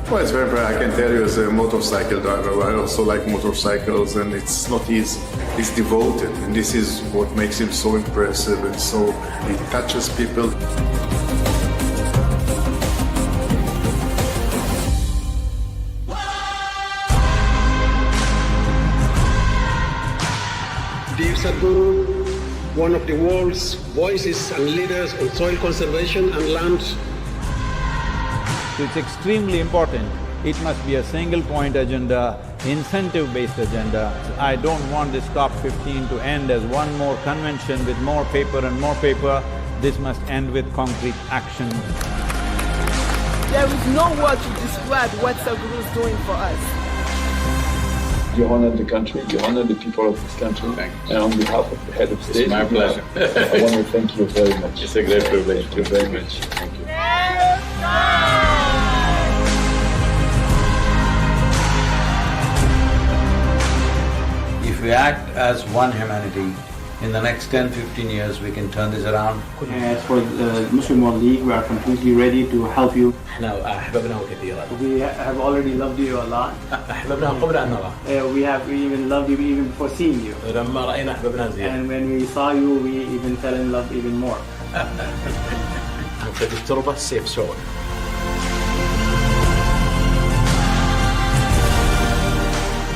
Well, it's very bright. I can tell you as a motorcycle driver, I also like motorcycles and it's not easy. He's devoted and this is what makes him so impressive and so… it touches people. Dear Sadhguru, one of the world's voices and leaders on soil conservation and land. It's extremely important. It must be a single-point agenda, incentive-based agenda. I don't want this COP15 to end as one more convention with more paper and more paper. This must end with concrete action. There is no word to describe what Sadhguru is doing for us. You honor the country, you honor the people of this country. And on behalf of the head of state… It's my pleasure. I want to thank you very much. It's a great privilege. Thank you very much. Thank you. If we act as one humanity, in the next 10-15 years we can turn this around. As for the Muslim World League, we are completely ready to help you. We have already loved you a lot. We have even loved you even before seeing you. And when we saw you, we even fell in love even more.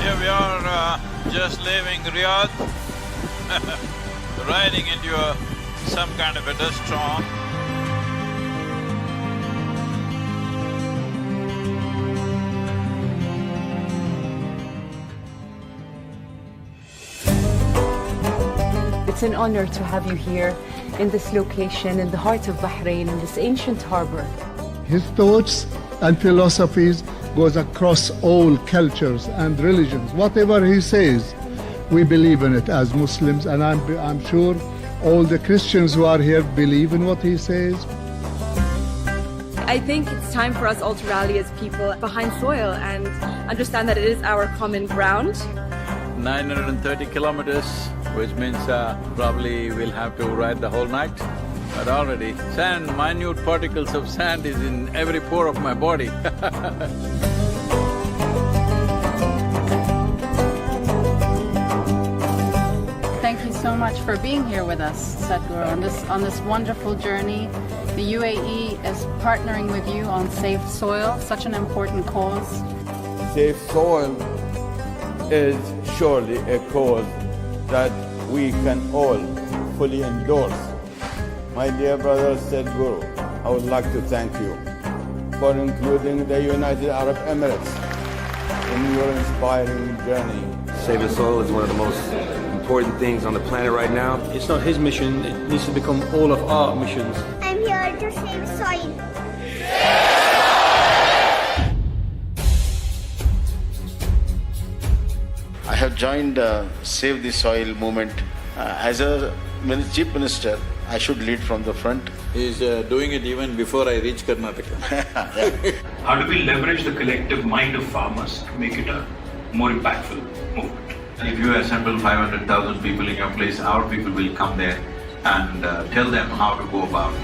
Here we are just leaving Riyadh, riding into some kind of a dust storm. It's an honor to have you here in this location, in the heart of Bahrain, in this ancient harbor. His thoughts and philosophies goes across all cultures and religions. Whatever he says, we believe in it as Muslims, and I'm sure all the Christians who are here believe in what he says. I think it's time for us all to rally as people behind soil and understand that it is our common ground. 930 kilometers, which means probably we'll have to ride the whole night. But already sand, minute particles of sand is in every pore of my body. Thank you so much for being here with us, Sadhguru, on this wonderful journey. The UAE is partnering with you on Safe Soil, such an important cause. Safe soil is surely a cause that we can all fully endorse. My dear brother Sadhguru, I would like to thank you for including the United Arab Emirates in your inspiring journey. Saving soil is one of the most important things on the planet right now. It's not his mission, it needs to become all of our missions. I'm here to save soil. I have joined Save the Soil movement. As a Chief Minister, I should lead from the front. He's doing it even before I reach Karnataka. How do we leverage the collective mind of farmers to make it a more impactful movement? If you assemble 500,000 people in your place, our people will come there and tell them how to go about it.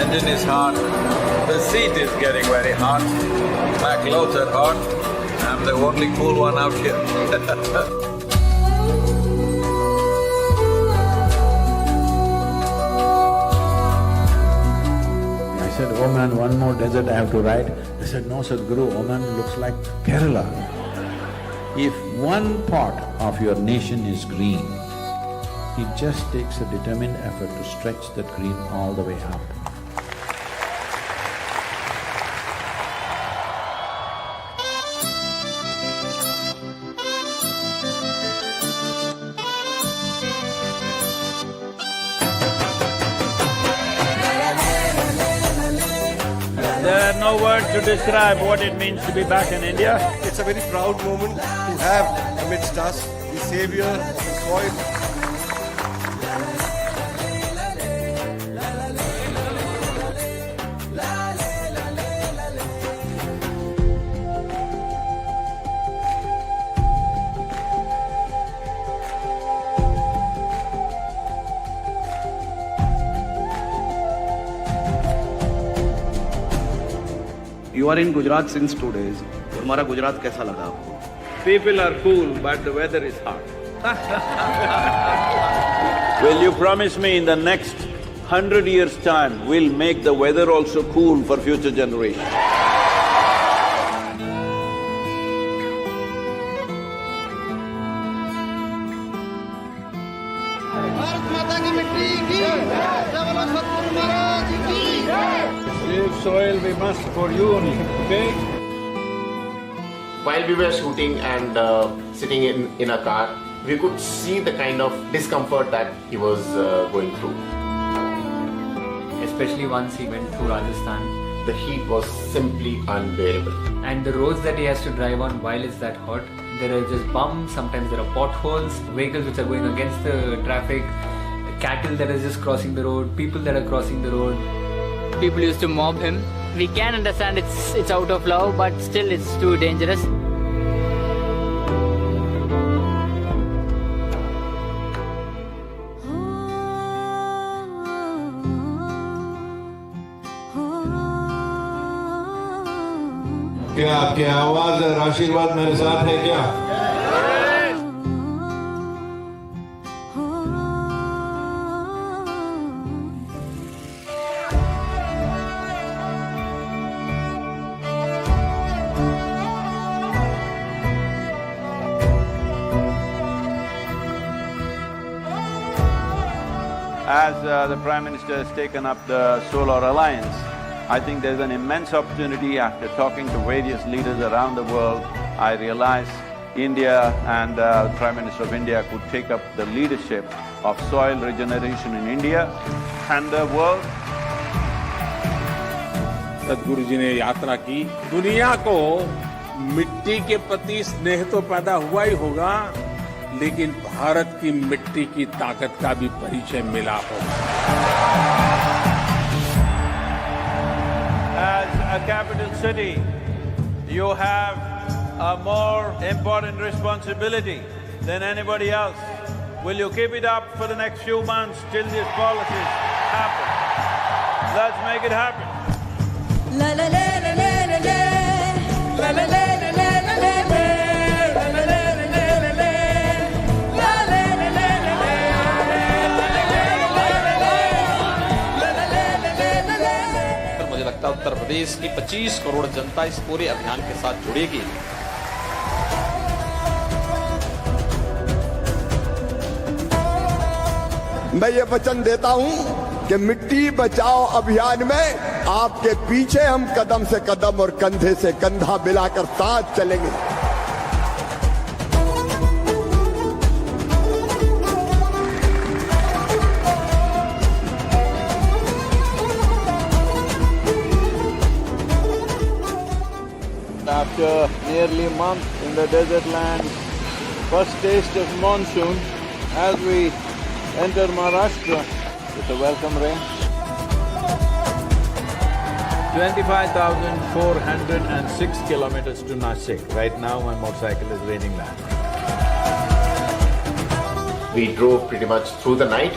engine is hot, the seat is getting very hot, my clothes are hot, I'm the only cool one out here. I said, oh man, one more desert I have to ride. They said, no Sadhguru, Oman looks like Kerala. If one part of your nation is green, it just takes a determined effort to stretch that green all the way up. There are no words to describe what it means to be back in India. It's a very proud moment to have amidst us the savior of the soil. You are in Gujarat since 2 days. हमारा गुजरात कैसा लगा आपको? People are cool, but the weather is hot. Will you promise me in the next 100 years' time, we'll make the weather also cool for future generations? Save soil we must for you only, okay? While we were shooting and sitting in a car, we could see the kind of discomfort that he was going through. Especially once he went through Rajasthan. The heat was simply unbearable. And the roads that he has to drive on while it's that hot, there are just bumps, sometimes there are potholes, vehicles which are going against the traffic, cattle that is just crossing the road, people that are crossing the road. People used to mob him. We can understand it's out of love, but still it's too dangerous. क्या आपकी आवाज और आशीर्वाद मेरे साथ है क्या? As the Prime Minister has taken up the Solar Alliance, I think there's an immense opportunity. After talking to various leaders around the world, I realize India and the Prime Minister of India could take up the leadership of soil regeneration in India and the world. सदगुरु जी ने यात्रा की, दुनिया को मिट्टी के प्रति स्नेह तो पैदा हुआ ही होगा, लेकिन भारत की मिट्टी की ताकत का भी परिचय मिला होगा। As a capital city, you have a more important responsibility than anybody else. Will you keep it up for the next few months till these policies happen? Let's make it happen. La la la la la la la la la la la la Uttar Pradesh की 25 करोड़ जनता इस पूरे अभियान के साथ जुड़ेगी। मैं ये वचन देता हूं कि मिट्टी बचाओ अभियान में आपके पीछे हम कदम से कदम और कंधे से कंधा मिलाकर साथ चलेंगे। After nearly a month in the desert land, first taste of monsoon as we enter Maharashtra with a welcome rain. 25,406 kilometers to Nashik. Right now my motorcycle is raining land. We drove pretty much through the night.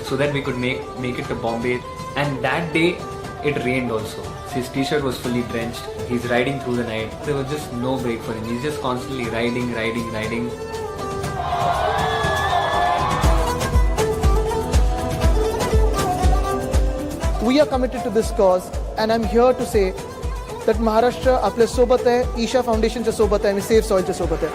So that we could make it to Bombay. And that day, It rained also. His t-shirt was fully drenched. He's riding through the night. There was just no break for him. He's just constantly riding. We are committed to this cause, and I'm here to say that Maharashtra आपल्या सोबत आहे, ईशा फाउंडेशनच्या सोबत आहे आणि safe सॉइलच्या सोबत आहे.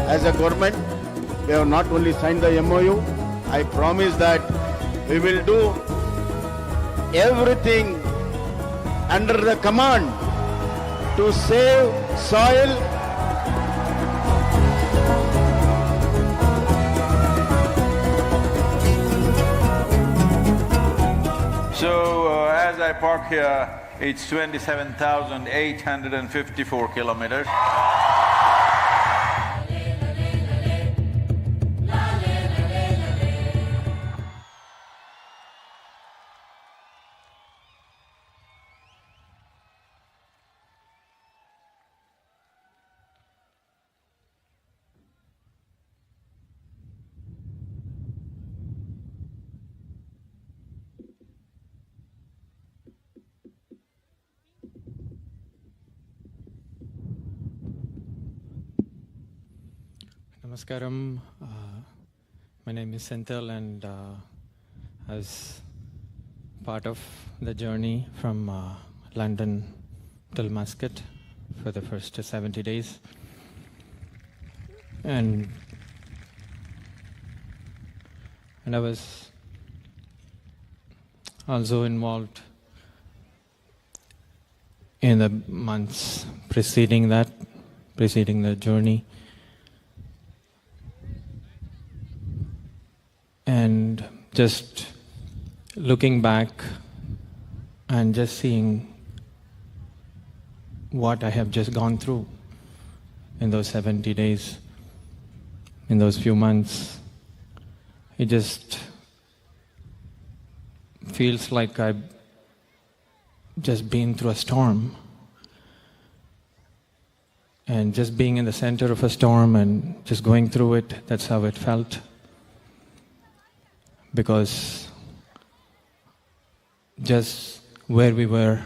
As a government, we have not only signed the MOU, I promise that we will do everything under the command to save soil. So as I park here, it's 27,854 kilometers. Namaskaram. My name is Senthil, and as part of the journey from London till Muscat for the first 70 days. And I was also involved in the months preceding the journey. And just looking back and just seeing what I have just gone through in those 70 days, in those few months, it just feels like I've just been through a storm. And just being in the center of a storm and just going through it, that's how it felt. Because just where we were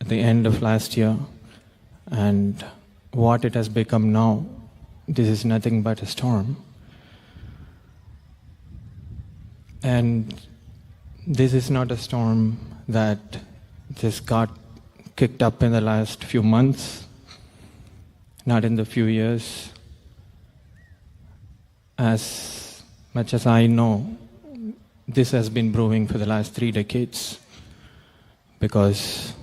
at the end of last year and what it has become now, this is nothing but a storm. And this is not a storm that just got kicked up in the last few months, not in the few years. As much as I know, this has been brewing for the last 3 decades, because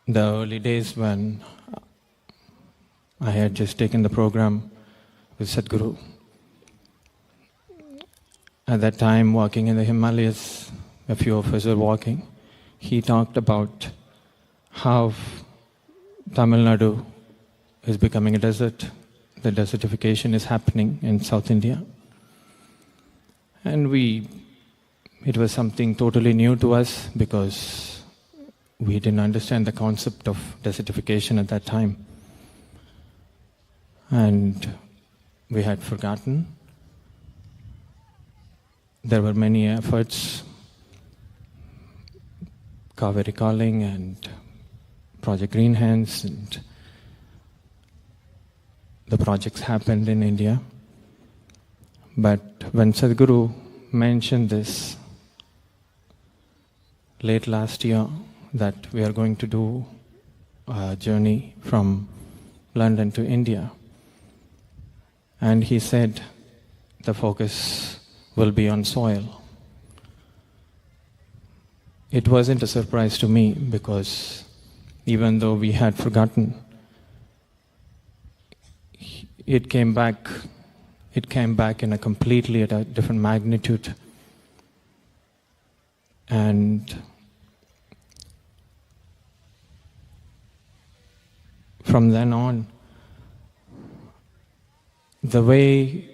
the early days when I had just taken the program with Sadhguru, at that time walking in the Himalayas, a few of us were walking, he talked about how Tamil Nadu is becoming a desert. The desertification is happening in South India. And it was something totally new to us because we didn't understand the concept of desertification at that time. And we had forgotten. There were many efforts, Kaveri Calling and Project Green Hands, and the projects happened in India. But when Sadhguru mentioned this late last year, that we are going to do a journey from London to India. And he said the focus will be on soil. It wasn't a surprise to me because even though we had forgotten, it came back in a completely at a different magnitude. And from then on, the way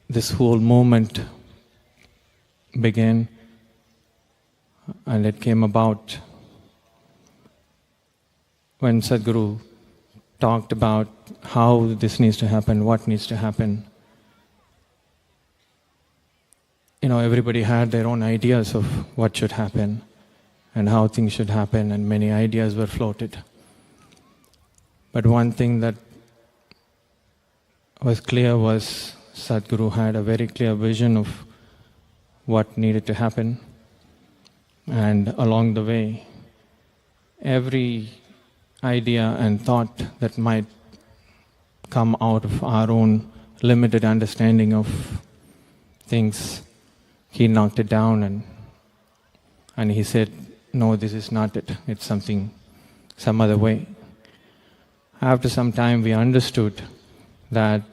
this whole movement began, and it came about when Sadhguru talked about how this needs to happen, what needs to happen. Everybody had their own ideas of what should happen and how things should happen, and many ideas were floated. But one thing that was clear was Sadhguru had a very clear vision of what needed to happen. And along the way, every idea and thought that might come out of our own limited understanding of things, he knocked it down and he said, no, this is not it. It's some other way. After some time, we understood that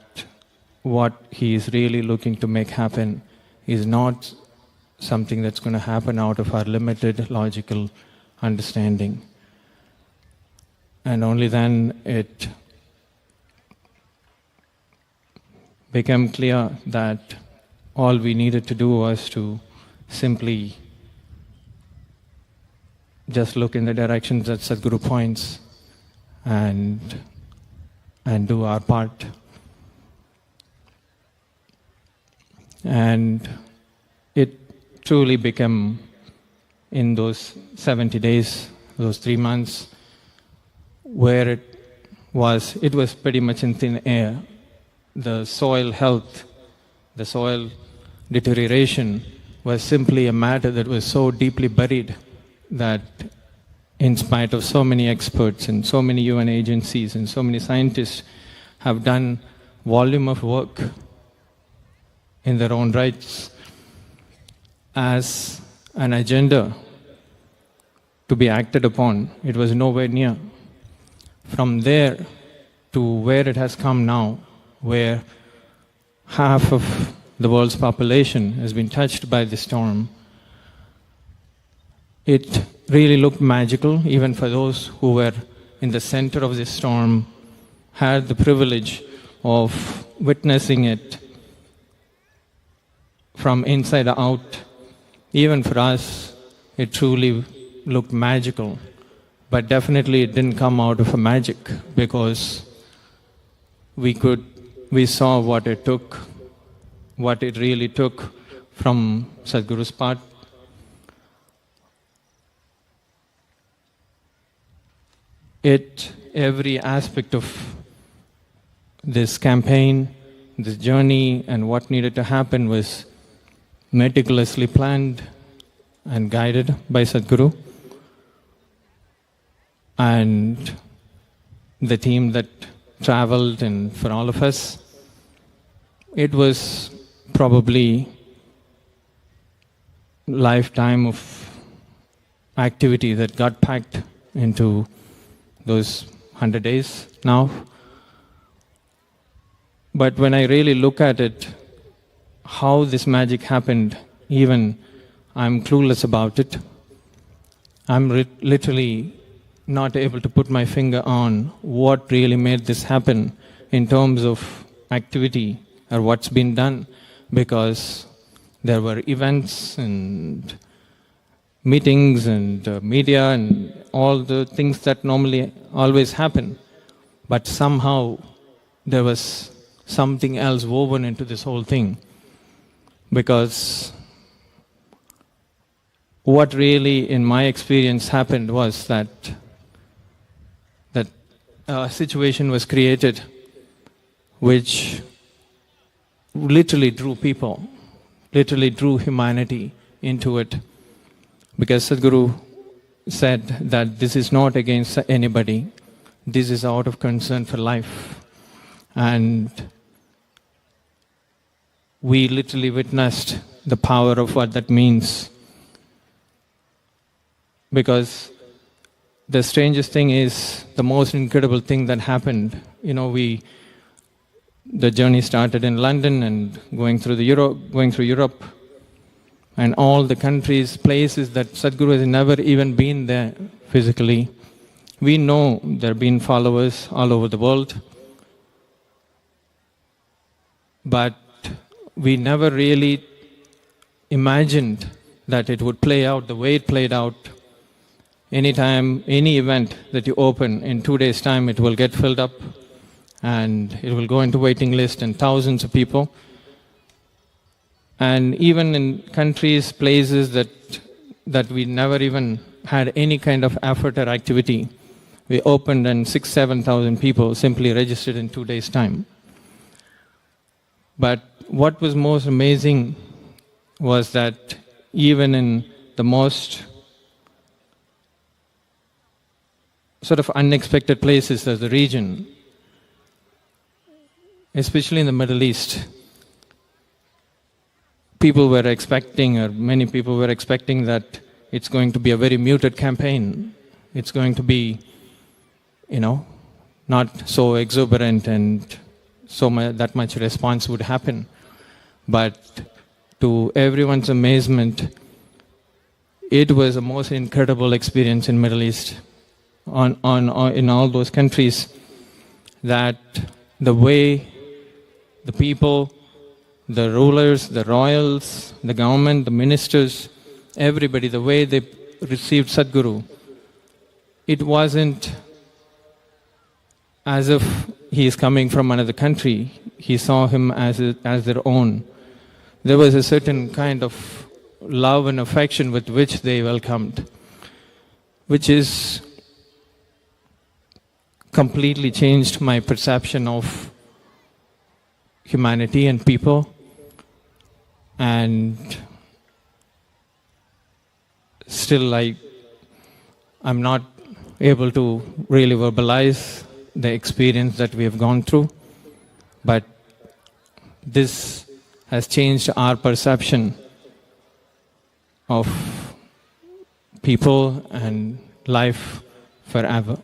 what he is really looking to make happen is not something that's going to happen out of our limited logical understanding. And only then it became clear that all we needed to do was to simply just look in the directions that Sadhguru points and do our part. And it truly became, in those 70 days, those 3 months, where it was pretty much in thin air. The soil health, the soil deterioration was simply a matter that was so deeply buried that in spite of so many experts and so many UN agencies and so many scientists have done volume of work in their own rights as an agenda to be acted upon, it was nowhere near. From there to where it has come now, where half of the world's population has been touched by the storm, it really looked magical, even for those who were in the center of this storm, had the privilege of witnessing it from inside out. Even for us, it truly looked magical. But definitely it didn't come out of a magic, because we saw what it took, what it really took from Sadhguru's part. Every aspect of this campaign, this journey, and what needed to happen was meticulously planned and guided by Sadhguru. And the team that traveled, and for all of us, it was probably a lifetime of activity that got packed into those 100 days now. But when I really look at it, how this magic happened, even I'm clueless about it. I'm literally not able to put my finger on what really made this happen in terms of activity or what's been done, because there were events and meetings and media and all the things that normally always happen. But somehow there was something else woven into this whole thing. Because what really, in my experience, happened was that a situation was created which literally drew people, literally drew humanity into it. Because Sadhguru said that this is not against anybody. this is out of concern for life. And we literally witnessed the power of what that means. Because the strangest thing is, the most incredible thing that happened, the journey started in London and going through Europe, and all the countries, places that Sadhguru has never even been there physically. We know there have been followers all over the world, but we never really imagined that it would play out the way it played out. Anytime, any event that you open, in 2 days' time, it will get filled up and it will go into waiting list and thousands of people. And even in countries, places that we never even had any kind of effort or activity, we opened and 6,000-7,000 people simply registered in 2 days' time. But what was most amazing was that even in the most sort of unexpected places of the region, especially in the Middle East, people were expecting, or many people were expecting, that it's going to be a very muted campaign. It's going to be, not so exuberant and that much response would happen. But to everyone's amazement, it was a most incredible experience in Middle East, in all those countries, that the way the people, the rulers, the royals, the government, the ministers, everybody, the way they received Sadhguru, it wasn't as if he is coming from another country. He saw him as their own. There was a certain kind of love and affection with which they welcomed, which is completely changed my perception of humanity and people. And still, I'm not able to really verbalize the experience that we have gone through, but this has changed our perception of people and life forever.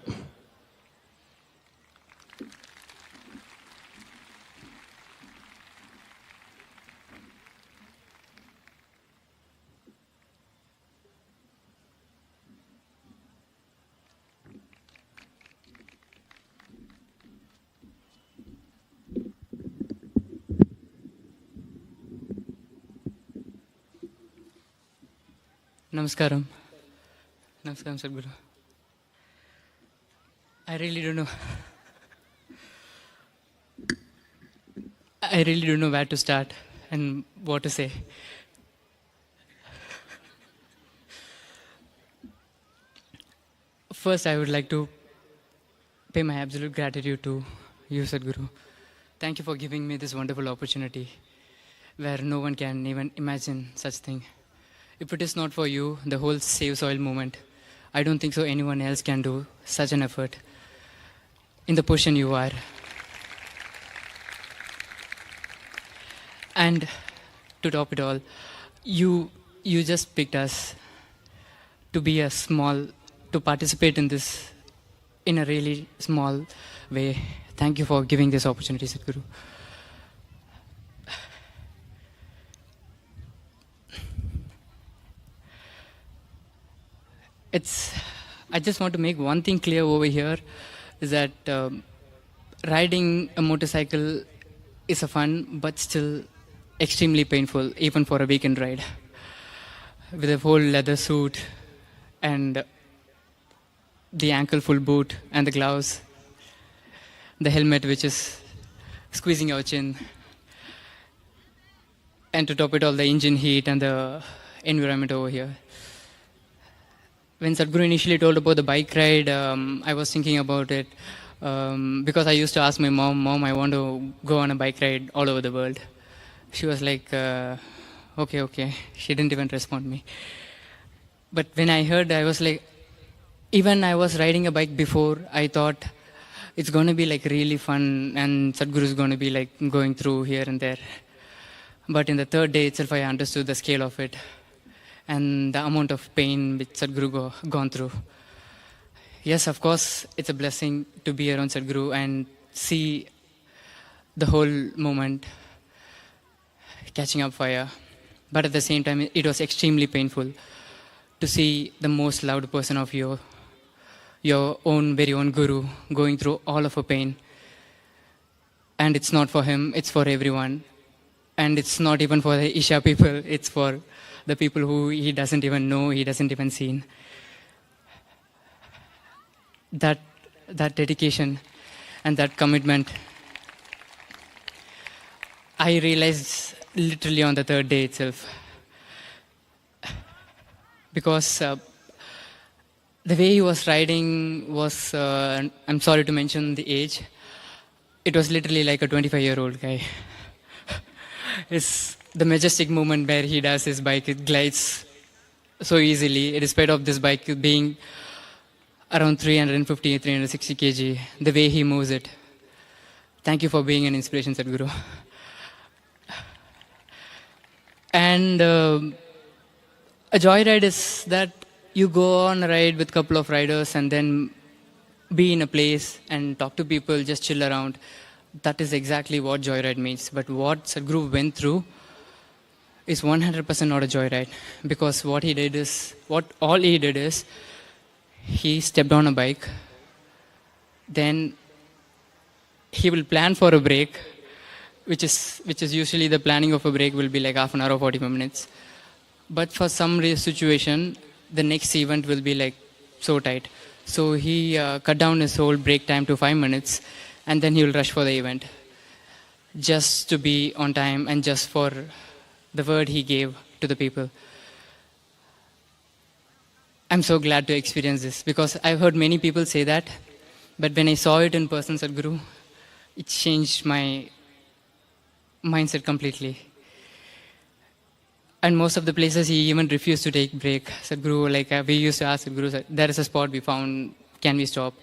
Namaskaram. Namaskaram, Sadhguru. I really don't know where to start and what to say. First, I would like to pay my absolute gratitude to you, Sadhguru. Thank you for giving me this wonderful opportunity where no one can even imagine such thing. If it is not for you, the whole Save Soil movement, I don't think so anyone else can do such an effort in the position you are. And to top it all, you just picked us to participate in this in a really small way. Thank you for giving this opportunity, Sadhguru. I just want to make one thing clear over here, is that riding a motorcycle is a fun, but still extremely painful, even for a weekend ride. With a whole leather suit and the ankle full boot and the gloves, the helmet which is squeezing your chin, and to top it all, the engine heat and the environment over here. When Sadhguru initially told about the bike ride, I was thinking about it because I used to ask my mom, I want to go on a bike ride all over the world. She was like, okay. She didn't even respond to me. But when I heard, I was like, even I was riding a bike before, I thought it's going to be like really fun, and Sadhguru is going to be like going through here and there. But in the third day itself, I understood the scale of it and the amount of pain which Sadhguru gone through. Yes, of course, it's a blessing to be around Sadhguru and see the whole moment catching up fire. But at the same time, it was extremely painful to see the most loved person of your own, very own Guru going through all of a pain. And it's not for him, it's for everyone. And it's not even for the Isha people, it's for the people who he doesn't even know, he doesn't even see. That dedication and that commitment, I realized literally on the third day itself. Because the way he was riding was, I'm sorry to mention the age, it was literally like a 25-year-old guy. It's the majestic movement where he does his bike, it glides so easily, despite of this bike being around 350, 360 kg, the way he moves it. Thank you for being an inspiration, Sadhguru. And a joyride is that you go on a ride with a couple of riders and then be in a place and talk to people, just chill around. That is exactly what joyride means. But what Sadhguru went through is 100% not a joyride. Because all he did is, he stepped on a bike, then he will plan for a break, which is usually the planning of a break will be like half an hour or 45 minutes. But for some situation, the next event will be like so tight. So he cut down his whole break time to 5 minutes, and then he will rush for the event, just to be on time and just for the word he gave to the people. I'm so glad to experience this, because I've heard many people say that, but when I saw it in person, Sadhguru, it changed my mindset completely. And most of the places he even refused to take break. Sadhguru, we used to ask Sadhguru, there is a spot we found, can we stop?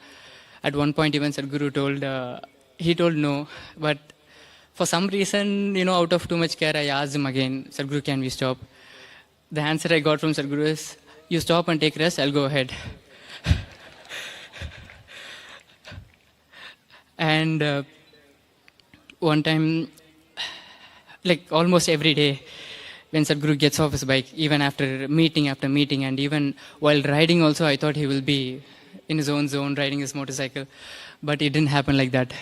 At one point even Sadhguru told no, but for some reason, out of too much care, I asked him again, Sadhguru, can we stop? The answer I got from Sadhguru is, you stop and take rest, I'll go ahead. And one time, almost every day, when Sadhguru gets off his bike, even after meeting, and even while riding also, I thought he will be in his own zone, riding his motorcycle. But it didn't happen like that.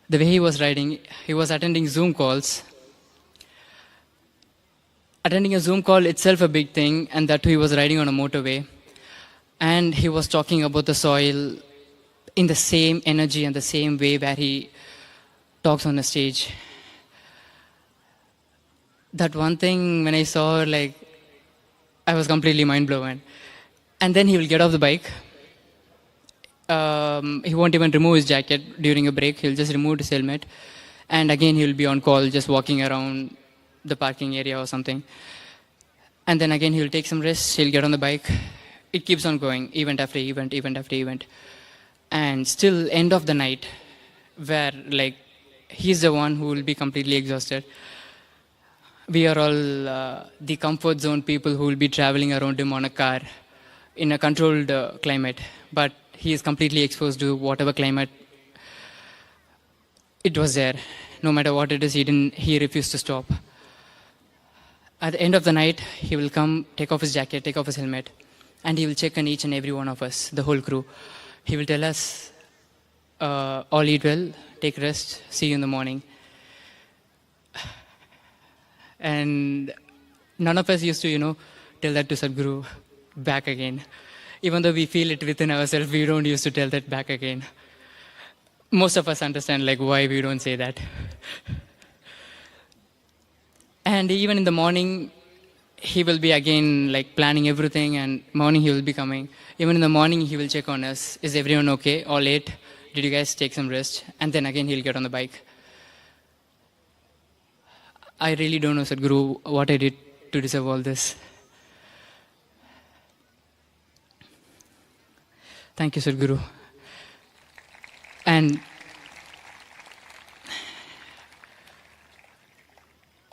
The way he was riding, he was attending Zoom calls. Attending a Zoom call itself a big thing, and that too he was riding on a motorway. And he was talking about the soil in the same energy and the same way where he talks on the stage. That one thing, when I saw, I was completely mind-blown. And then he will get off the bike. He won't even remove his jacket during a break. He'll just remove his helmet. And again, he'll be on call, just walking around the parking area or something. And then again, he'll take some rest. He'll get on the bike. It keeps on going, event after event, event after event. And still, end of the night, where, he's the one who will be completely exhausted. We are all the comfort zone people who will be traveling around him on a car in a controlled climate. But he is completely exposed to whatever climate it was there. No matter what it is, he refused to stop. At the end of the night, he will come, take off his jacket, take off his helmet, and he will check on each and every one of us, the whole crew. He will tell us, all eat well, take rest, see you in the morning. And none of us used to, tell that to Sadhguru back again. Even though we feel it within ourselves, we don't used to tell that back again. Most of us understand why we don't say that. And even in the morning, he will be again planning everything, and morning he will be coming. Even in the morning, he will check on us. Is everyone okay? All ate? Did you guys take some rest? And then again, he'll get on the bike. I really don't know, Sadhguru, what I did to deserve all this. Thank you, Sadhguru. And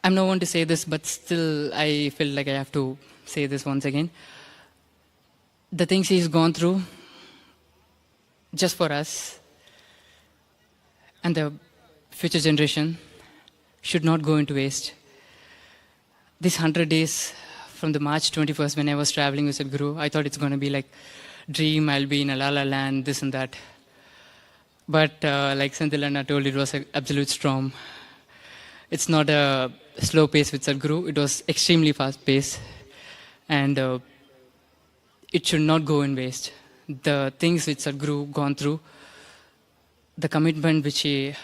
I'm no one to say this, but still I feel like I have to say this once again. The things he's gone through just for us and the future generation should not go into waste. These 100 days from the March 21st when I was traveling with Sadhguru, I thought it's going to be like dream, I'll be in a la land, this and that. But like Santilana told, it was an absolute storm. It's not a slow pace with Sadhguru, it was extremely fast pace. And it should not go in waste. The things which Sadhguru gone through, the commitment which he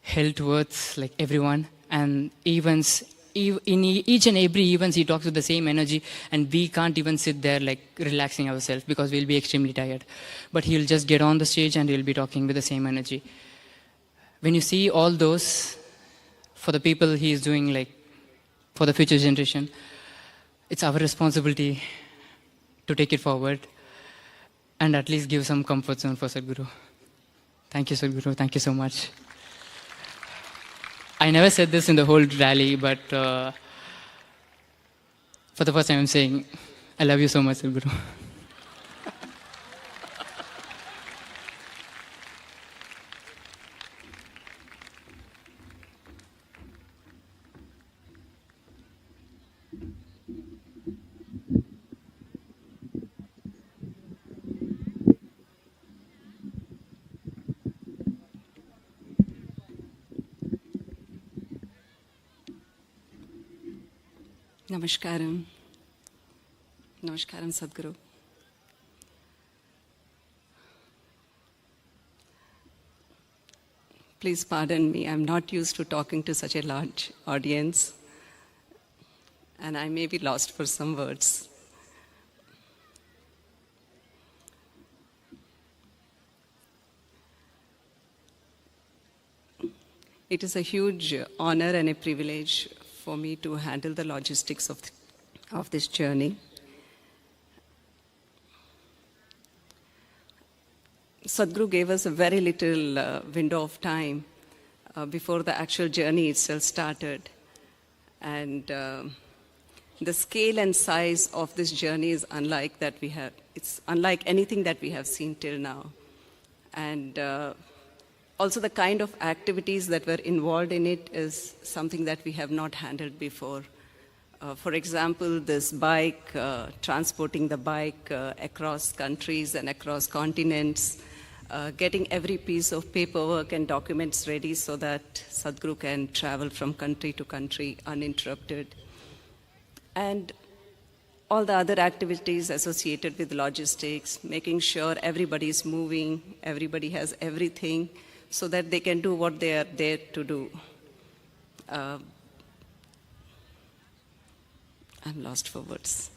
held towards like everyone, and events, in each and every events he talks with the same energy, and we can't even sit there like relaxing ourselves because we'll be extremely tired. But he'll just get on the stage and he'll be talking with the same energy. When you see all those, for the people he is doing, like for the future generation, it's our responsibility to take it forward and at least give some comfort zone for Sadhguru. Thank you, Sadhguru. Thank you so much. I never said this in the whole rally, but for the first time I'm saying, I love you so much, Sadhguru. Namaskaram. Namaskaram, Sadhguru. Please pardon me, I'm not used to talking to such a large audience, and I may be lost for some words. It is a huge honor and a privilege for me to handle the logistics of this journey. Sadhguru gave us a very little window of time before the actual journey itself started. And the scale and size of this journey is unlike that we have. It's unlike anything that we have seen till now. And also the kind of activities that were involved in it is something that we have not handled before. For example, this bike, transporting the bike across countries and across continents, getting every piece of paperwork and documents ready so that Sadhguru can travel from country to country uninterrupted. And all the other activities associated with logistics, making sure everybody is moving, everybody has everything, so that they can do what they are there to do. I'm lost for words.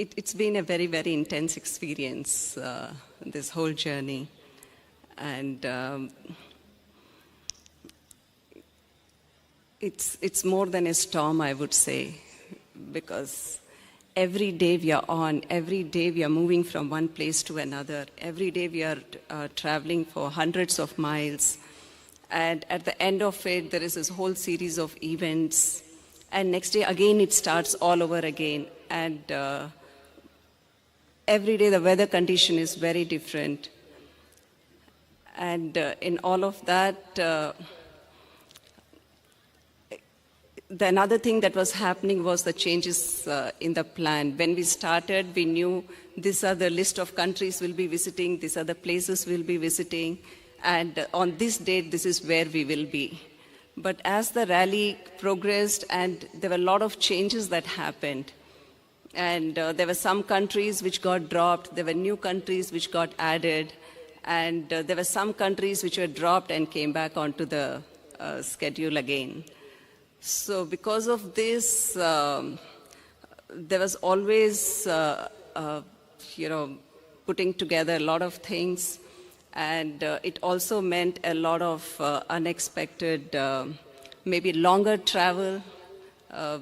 It's been a very, very intense experience, this whole journey. And it's more than a storm, I would say, because every day we are on, every day we are moving from one place to another, every day we are traveling for hundreds of miles. And at the end of it, there is this whole series of events. And next day, again, it starts all over again. And every day the weather condition is very different. And in all of that, the another thing that was happening was the changes in the plan. When we started, we knew these are the list of countries we'll be visiting, these are the places we'll be visiting, and on this date, this is where we will be. But as the rally progressed, and there were a lot of changes that happened, and there were some countries which got dropped, there were new countries which got added, and there were some countries which were dropped and came back onto the schedule again. So because of this, there was always putting together a lot of things. And it also meant a lot of unexpected, maybe longer travel. At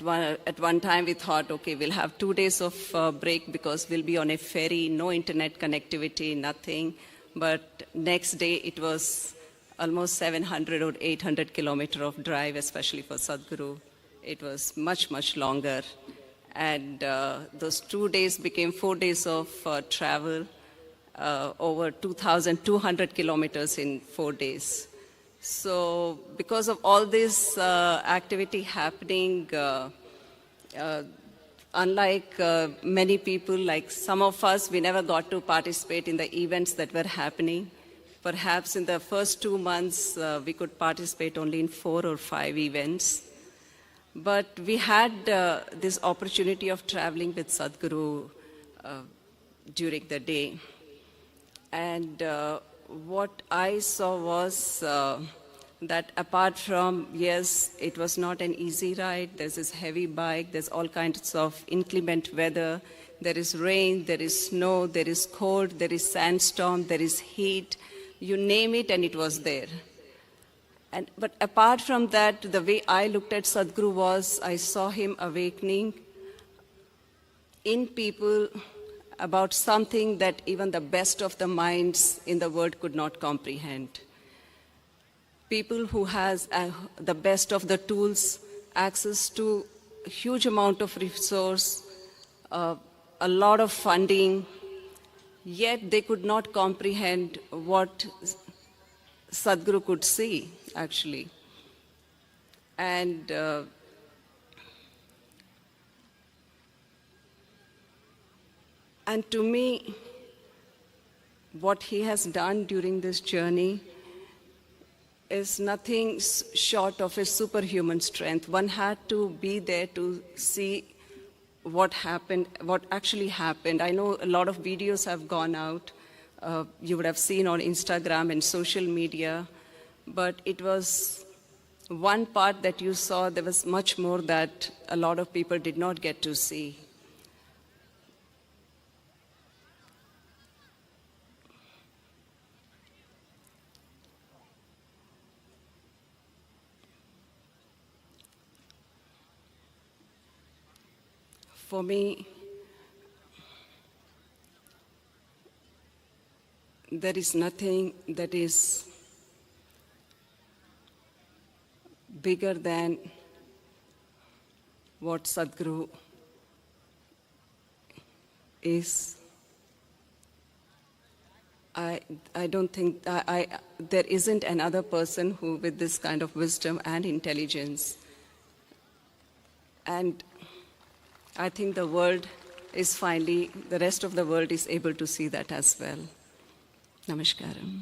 one time we thought, okay, we'll have 2 days of break because we'll be on a ferry, no internet connectivity, nothing. But next day it was almost 700 or 800 kilometers of drive, especially for Sadhguru. It was much, much longer. And those 2 days became 4 days of travel, over 2,200 kilometers in 4 days. So because of all this activity happening, unlike many people, like some of us, we never got to participate in the events that were happening. Perhaps in the first 2 months, we could participate only in 4 or 5 events. But we had this opportunity of traveling with Sadhguru during the day. And what I saw was that apart from, yes, it was not an easy ride, there's this heavy bike, there's all kinds of inclement weather, there is rain, there is snow, there is cold, there is sandstorm, there is heat, you name it and it was there. But apart from that, the way I looked at Sadhguru was, I saw him awakening in people about something that even the best of the minds in the world could not comprehend. People who has the best of the tools, access to a huge amount of resource, a lot of funding, yet they could not comprehend what Sadhguru could see, actually. And to me, what he has done during this journey is nothing short of a superhuman strength. One had to be there to see what happened, what actually happened. I know a lot of videos have gone out. You would have seen on Instagram and social media, but it was one part that you saw. There was much more that a lot of people did not get to see. For me, there is nothing that is bigger than what Sadhguru is. I don't think, there isn't another person who with this kind of wisdom and intelligence. And I think the world is finally, the rest of the world is able to see that as well. Namaskaram.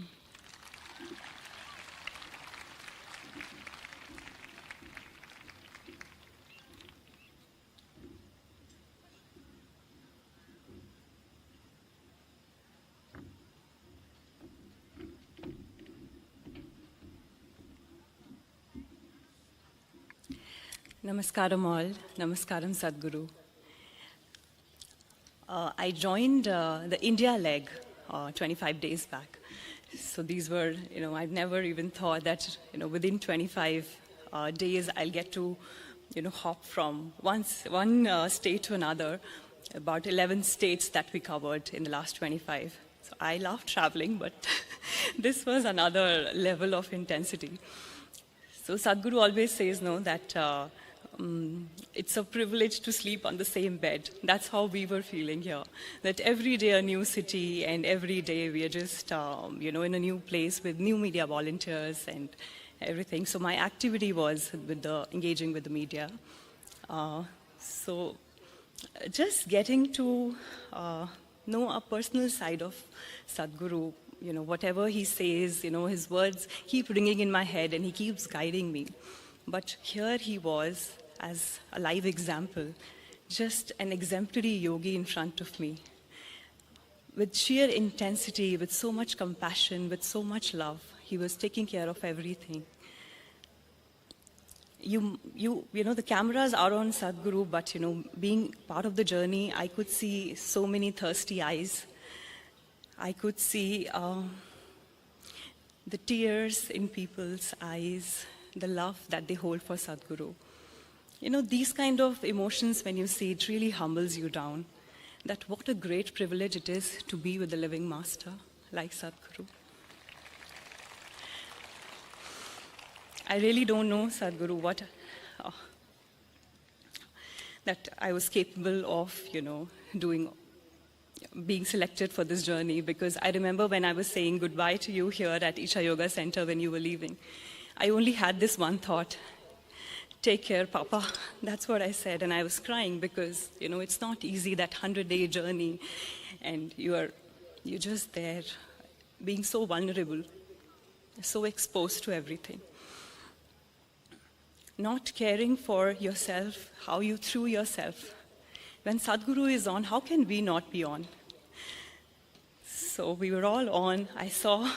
Namaskaram all. Namaskaram Sadhguru. I joined the India leg 25 days back. So these were, I've never even thought that, within 25 days I'll get to, hop from one state to another, about 11 states that we covered in the last 25. So I love traveling, but this was another level of intensity. So Sadhguru always says, that it's a privilege to sleep on the same bed. That's how we were feeling here. That every day a new city, and every day we are just, in a new place with new media volunteers and everything. So my activity was with engaging with the media. So just getting to know a personal side of Sadhguru, whatever he says, his words keep ringing in my head and he keeps guiding me. But here he was, as a live example, just an exemplary yogi in front of me. With sheer intensity, with so much compassion, with so much love, he was taking care of everything. you know, the cameras are on Sadhguru, but, you know, being part of the journey, I could see so many thirsty eyes. I could see the tears in people's eyes, the love that they hold for Sadhguru. You know, these kind of emotions, when you see it, really humbles you down. That what a great privilege it is to be with the living master like Sadhguru. I really don't know, Sadhguru, what that I was capable of, you know, doing, being selected for this journey, because I remember when I was saying goodbye to you here at Isha Yoga Center when you were leaving, I only had this one thought: take care, Papa. That's what I said, and I was crying because, you know, it's not easy, that 100-day journey, and you're just there, being so vulnerable, so exposed to everything. Not caring for yourself, how you threw yourself. When Sadhguru is on, how can we not be on? So we were all on. I saw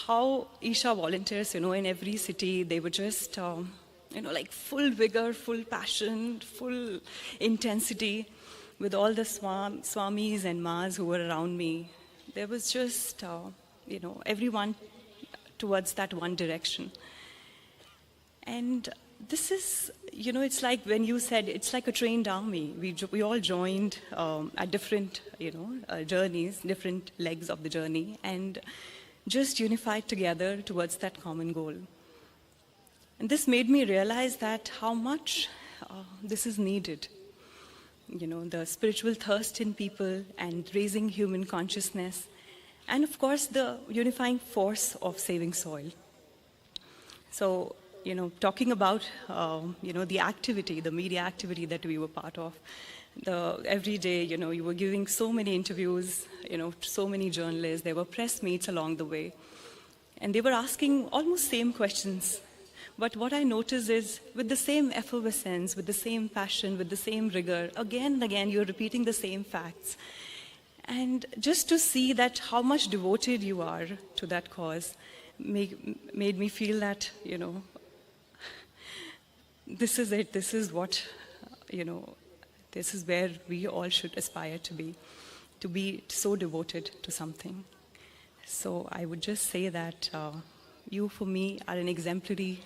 how Isha volunteers, you know, in every city, they were just, you know, like full vigor, full passion, full intensity, with all the swamis and mas who were around me. There was just, you know, everyone towards that one direction. And this is, you know, it's like when you said it's like a trained army. We all joined at different, you know, journeys, different legs of the journey, and just unified together towards that common goal. And this made me realize that how much this is needed. You know, the spiritual thirst in people and raising human consciousness, and of course the unifying force of saving soil. So, you know, talking about, you know, the activity, the media activity that we were part of, every day, you know, you were giving so many interviews, you know, to so many journalists. There were press meets along the way, and they were asking almost same questions. But what I noticed is, with the same effervescence, with the same passion, with the same rigor, again and again, you're repeating the same facts. And just to see that how much devoted you are to that cause made me feel that, you know, this is it, this is what, you know, this is where we all should aspire to be so devoted to something. So I would just say that you, for me, are an exemplary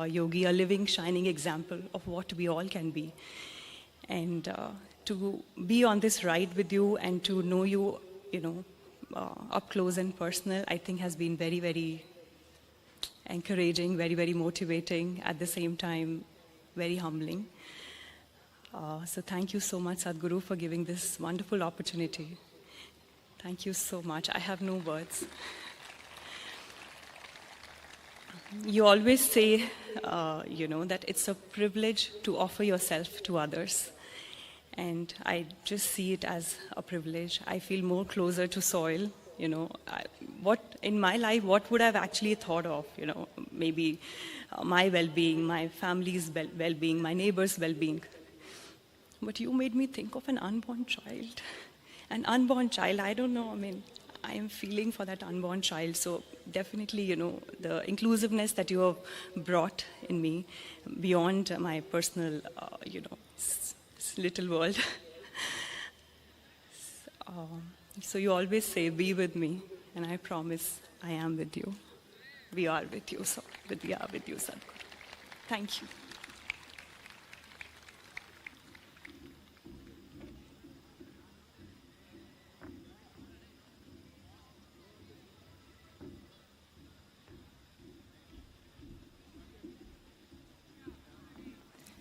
yogi, a living, shining example of what we all can be. And to be on this ride with you and to know you, you know, up close and personal, I think has been very, very encouraging, very, very motivating, at the same time, very humbling. So thank you so much, Sadhguru, for giving this wonderful opportunity. Thank you so much. I have no words. You always say, you know, that it's a privilege to offer yourself to others. And I just see it as a privilege. I feel more closer to soil. You know, in my life, what would I have actually thought of? You know, maybe my well-being, my family's well-being, my neighbor's well-being. But you made me think of an unborn child. An unborn child, I don't know, I mean, I am feeling for that unborn child. So definitely, you know, the inclusiveness that you have brought in me beyond my personal, you know, little world. So you always say, be with me, and I promise I am with you. We are with you, so we are with you, Sadhguru. Thank you.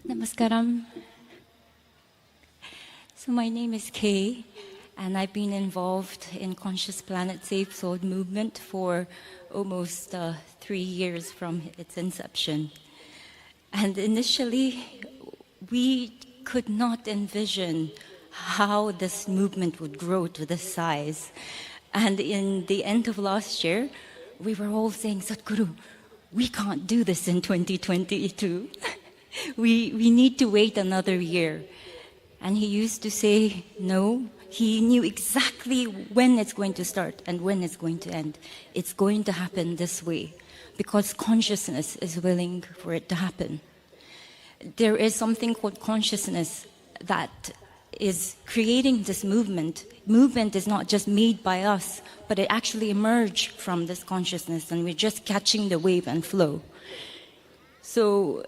Namaskaram. So my name is Kay, and I've been involved in Conscious Planet Safe Soul movement for almost 3 years from its inception. And initially, we could not envision how this movement would grow to this size. And in the end of last year, we were all saying, Sadhguru, we can't do this in 2022. We need to wait another year. And he used to say, no, he knew exactly when it's going to start and when it's going to end. It's going to happen this way because consciousness is willing for it to happen. there is something called consciousness that is creating this movement. Movement is not just made by us, but it actually emerged from this consciousness, and we're just catching the wave and flow. So,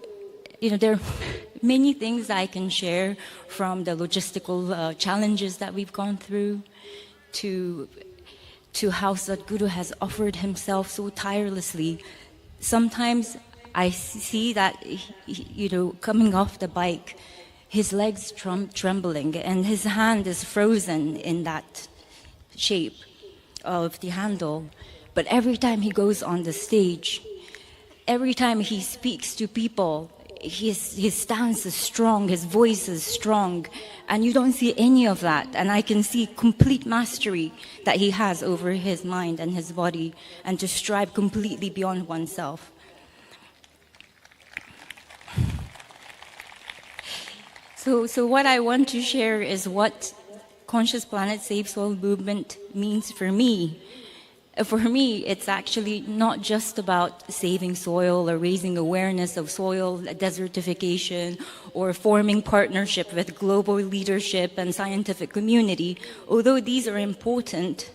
there are many things I can share, from the logistical challenges that we've gone through to how Sadhguru has offered himself so tirelessly. Sometimes I see that, coming off the bike, his legs trembling and his hand is frozen in that shape of the handle. But every time he goes on the stage, every time he speaks to people, his stance is strong, his voice is strong, and you don't see any of that. And I can see complete mastery that he has over his mind and his body, and to strive completely beyond oneself. So what I want to share is what Conscious Planet Save Soil movement means for me. For me, it's actually not just about saving soil or raising awareness of soil desertification or forming partnership with global leadership and scientific community. Although these are important,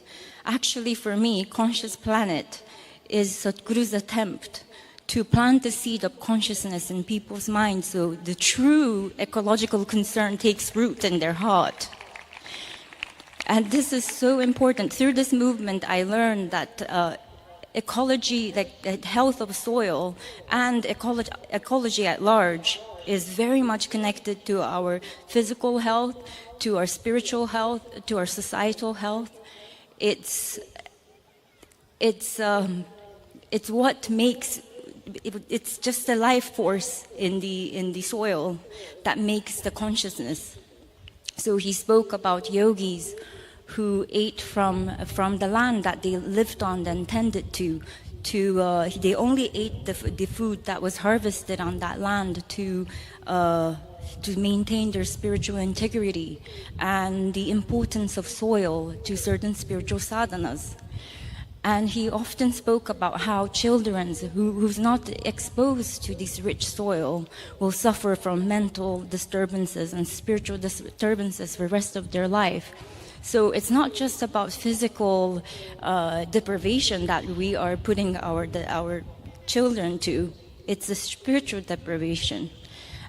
actually for me, Conscious Planet is Sadhguru's attempt to plant the seed of consciousness in people's minds so the true ecological concern takes root in their heart. And this is so important. Through this movement, I learned that ecology, like health of soil and ecology at large, is very much connected to our physical health, to our spiritual health, to our societal health. It's what makes it's just the life force in the soil that makes the consciousness. So he spoke about yogis who ate from the land that they lived on and tended to they only ate the food that was harvested on that land to maintain their spiritual integrity and the importance of soil to certain spiritual sadhanas. And he often spoke about how children who's not exposed to this rich soil will suffer from mental disturbances and spiritual disturbances for the rest of their life. So it's not just about physical deprivation that we are putting our children to. It's a spiritual deprivation.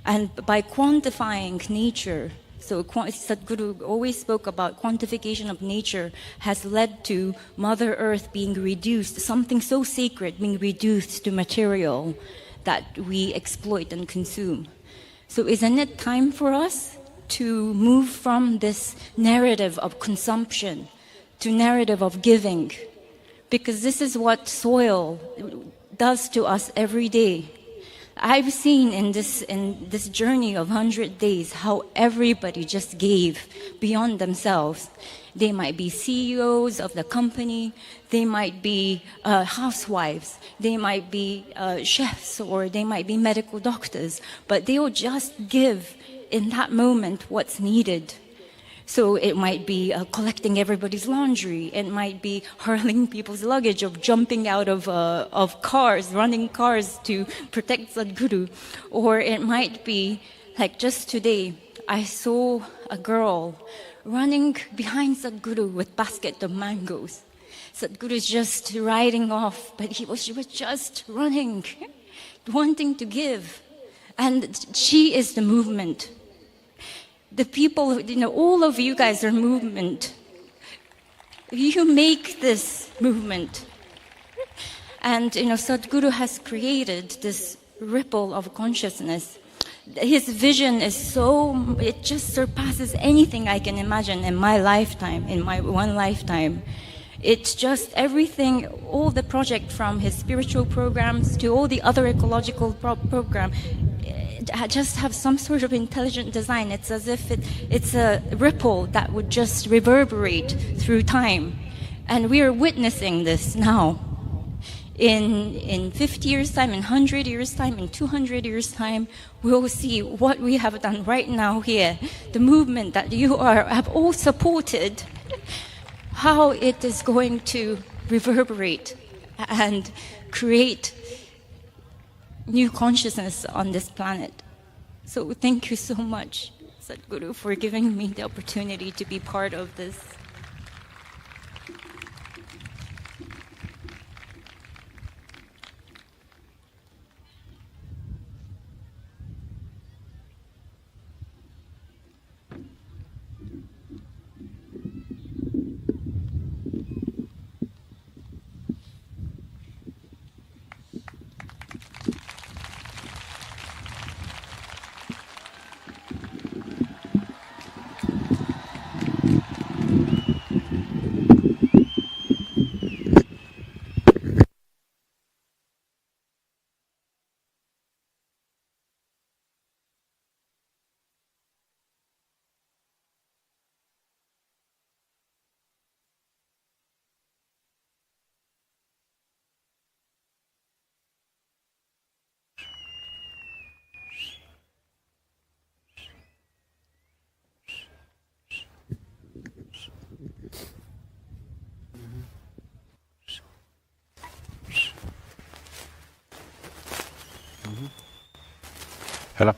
And by quantifying nature, so Sadhguru always spoke about quantification of nature has led to Mother Earth being reduced, something so sacred being reduced to material that we exploit and consume. So isn't it time for us to move from this narrative of consumption to narrative of giving? Because this is what soil does to us every day. I've seen in this journey of 100 days how everybody just gave beyond themselves. They might be CEOs of the company, they might be housewives, they might be chefs, or they might be medical doctors, but they will just give in that moment what's needed. So it might be collecting everybody's laundry. It might be hurling people's luggage, or jumping out of cars, running cars to protect Sadhguru. Or it might be, like just today, I saw a girl running behind Sadhguru with a basket of mangoes. Sadhguru is just riding off, but she was just running, wanting to give. And she is the movement. The people, all of you guys are movement. You make this movement. And, Sadhguru has created this ripple of consciousness. His vision is it just surpasses anything I can imagine in my lifetime, in my one lifetime. It's just everything, all the project from his spiritual programs to all the other ecological program, just have some sort of intelligent design. It's as if it's a ripple that would just reverberate through time. And we are witnessing this now. In 50 years' time, in 100 years' time, in 200 years' time, we will see what we have done right now here. The movement that you have all supported, how it is going to reverberate and create new consciousness on this planet. So thank you so much, Sadhguru, for giving me the opportunity to be part of this. Hello.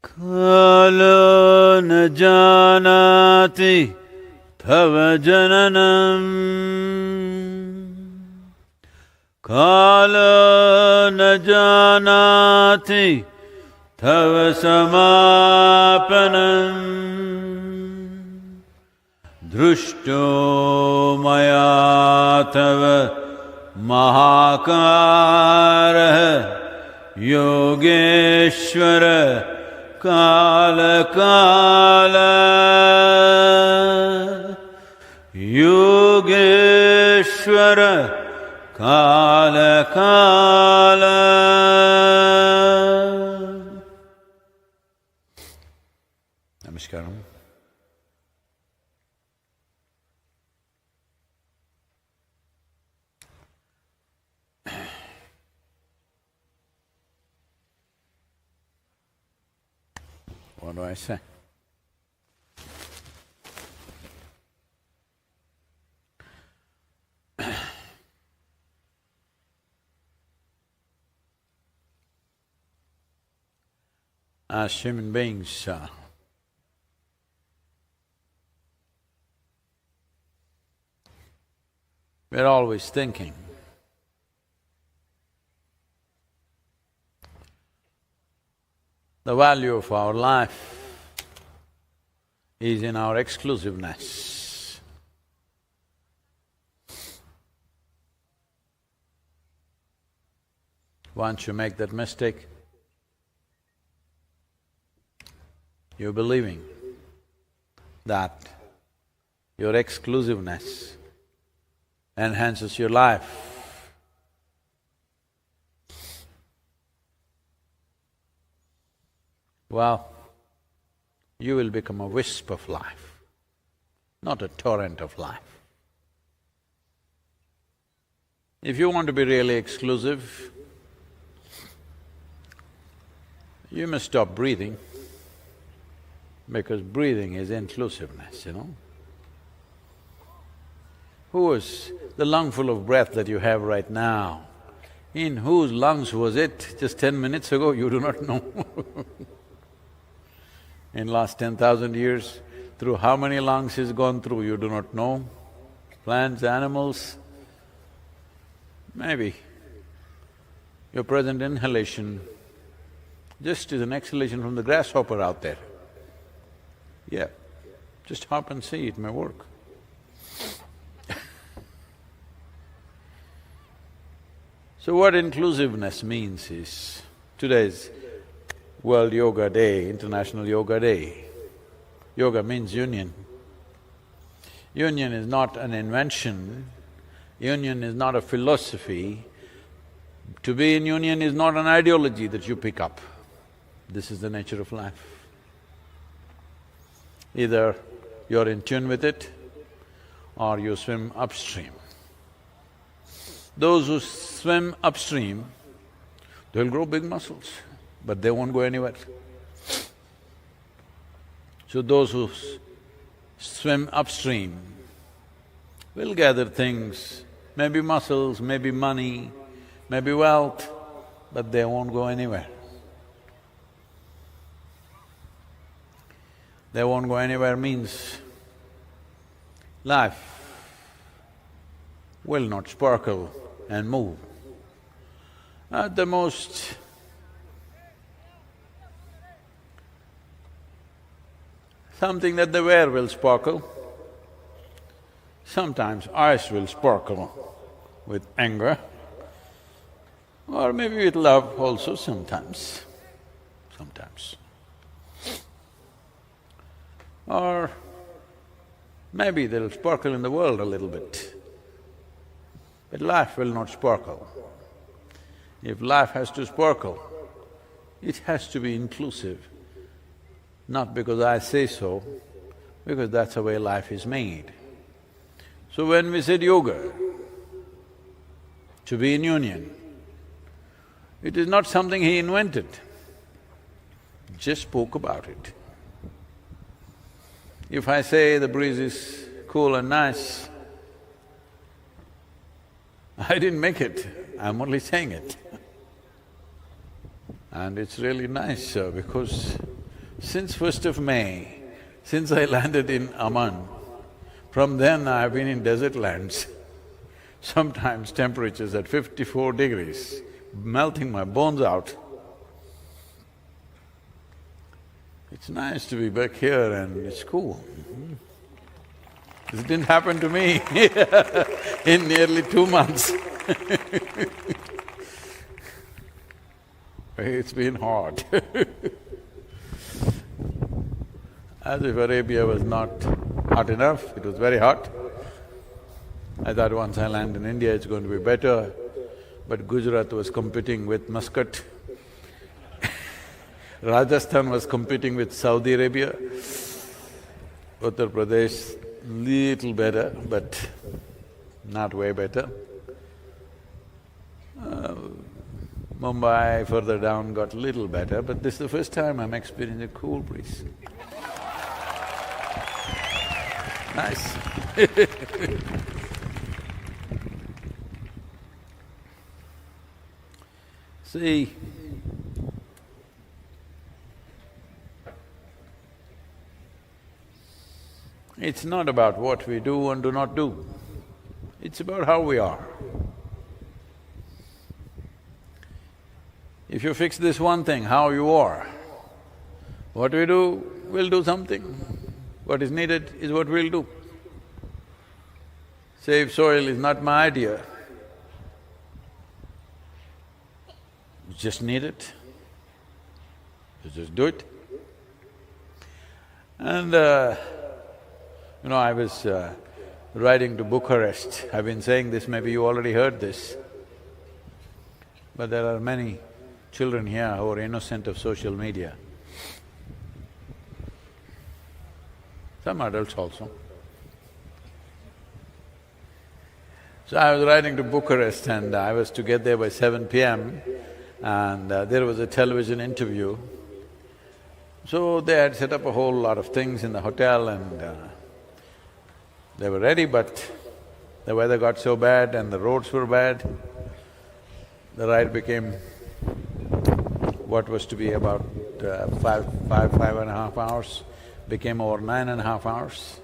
Kalo na janati tava jananam Kalo na janati tava samapanam Drushto maya tava mahakara Yogeshwara Kala Kala Yogeshwara Kala Kala. Namaskaram. What do I say? As human beings, we're always thinking. The value of our life is in our exclusiveness. Once you make that mistake, you're believing that your exclusiveness enhances your life. Well, you will become a wisp of life, not a torrent of life. If you want to be really exclusive, you must stop breathing, because breathing is inclusiveness, you know. Who was the lungful of breath that you have right now? In whose lungs was it just 10 minutes ago? You do not know. In last 10,000 years, through how many lungs he's gone through, you do not know. Plants, animals, maybe your present inhalation just is an exhalation from the grasshopper out there. Yeah, just hop and see, it may work. So what inclusiveness means is, today's World Yoga Day, International Yoga Day. Yoga means union. Union is not an invention, union is not a philosophy. To be in union is not an ideology that you pick up. This is the nature of life. Either you're in tune with it or you swim upstream. Those who swim upstream, they'll grow big muscles, but they won't go anywhere. So those who swim upstream will gather things, maybe muscles, maybe money, maybe wealth, but they won't go anywhere. They won't go anywhere means life will not sparkle and move. At the most, something that they wear will sparkle. Sometimes eyes will sparkle with anger, or maybe with love also sometimes. Or maybe they'll sparkle in the world a little bit, but life will not sparkle. If life has to sparkle, it has to be inclusive, not because I say so, because that's the way life is made. So when we said yoga, to be in union, it is not something he invented, just spoke about it. If I say the breeze is cool and nice, I didn't make it, I'm only saying it. And it's really nice because since 1st of May, since I landed in Amman, from then I've been in desert lands, sometimes temperatures at 54 degrees, melting my bones out. It's nice to be back here and it's cool. This didn't happen to me in nearly 2 months. It's been hard. As if Arabia was not hot enough, it was very hot. I thought once I land in India it's going to be better, but Gujarat was competing with Muscat. Rajasthan was competing with Saudi Arabia. Uttar Pradesh, little better, but not way better. Mumbai further down got little better, but this is the first time I'm experiencing a cool breeze. Nice. See, it's not about what we do and do not do, it's about how we are. If you fix this one thing, how you are, what we do, we'll do something. What is needed is what we'll do. Save soil is not my idea. You just need it, you just do it. And I was riding to Bucharest. I've been saying this, maybe you already heard this, but there are many children here who are innocent of social media. Some adults also. So I was riding to Bucharest and I was to get there by 7 p.m. and there was a television interview. So they had set up a whole lot of things in the hotel and they were ready, but the weather got so bad and the roads were bad, the ride became what was to be about five and a half hours, became over 9.5 hours.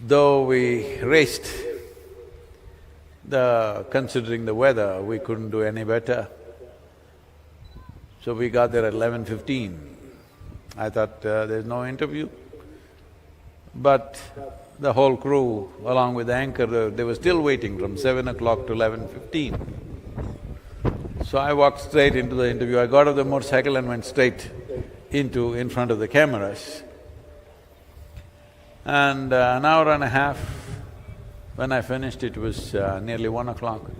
Though we raced, considering the weather, we couldn't do any better. So we got there at 11:15. I thought there's no interview. But the whole crew, along with the anchor, they were still waiting from 7 o'clock to 11:15. So I walked straight into the interview. I got off the motorcycle and went straight in front of the cameras. And an hour and a half, when I finished, it was nearly 1 o'clock.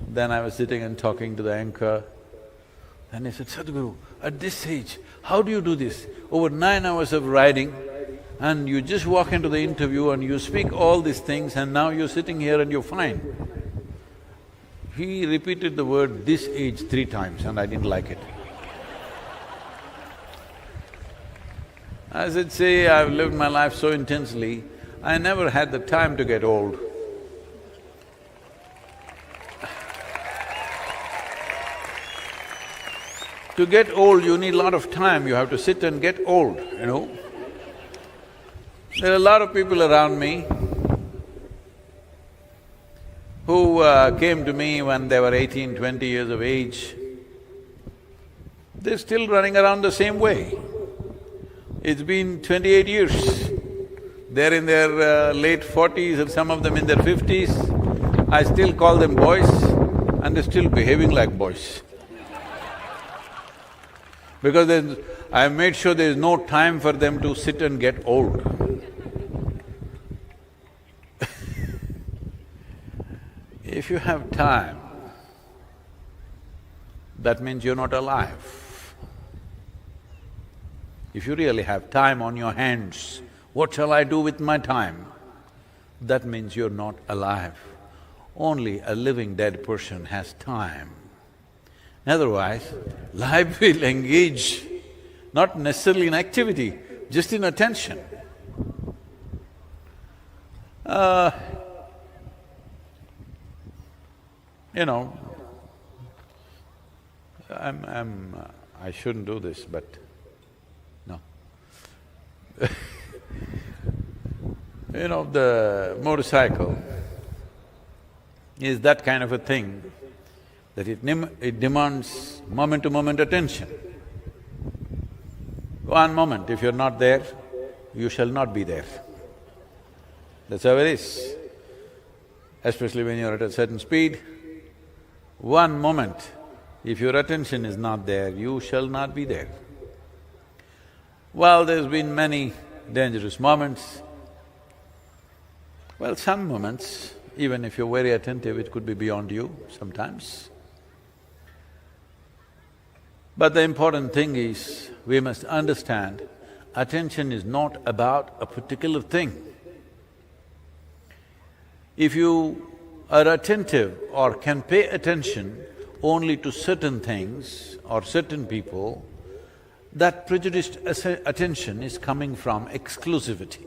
Then I was sitting and talking to the anchor. And he said, "Sadhguru, at this age, how do you do this? Over 9 hours of riding, And you just walk into the interview and you speak all these things and now you're sitting here and you're fine. He repeated the word "this age" 3 times and I didn't like it. I said, see, I've lived my life so intensely, I never had the time to get old. To get old, you need a lot of time, you have to sit and get old, you know. There are a lot of people around me who came to me when they were 18, 20 years of age. They're still running around the same way. It's been 28 years. They're in their late 40s and some of them in their 50s. I still call them boys and they're still behaving like boys. Because I've made sure there's no time for them to sit and get old. If you have time, that means you're not alive. If you really have time on your hands, what shall I do with my time? That means you're not alive. Only a living dead person has time. Otherwise, life will engage, not necessarily in activity, just in attention. You know, I shouldn't do this, but no. You know, the motorcycle is that kind of a thing that it demands moment-to-moment attention. One moment, if you're not there, you shall not be there. That's how it is. Especially when you're at a certain speed, one moment, if your attention is not there, you shall not be there. Well, there's been many dangerous moments. Well, some moments, even if you're very attentive, it could be beyond you sometimes. But the important thing is, we must understand, attention is not about a particular thing. If you are attentive or can pay attention only to certain things or certain people, that prejudiced attention is coming from exclusivity.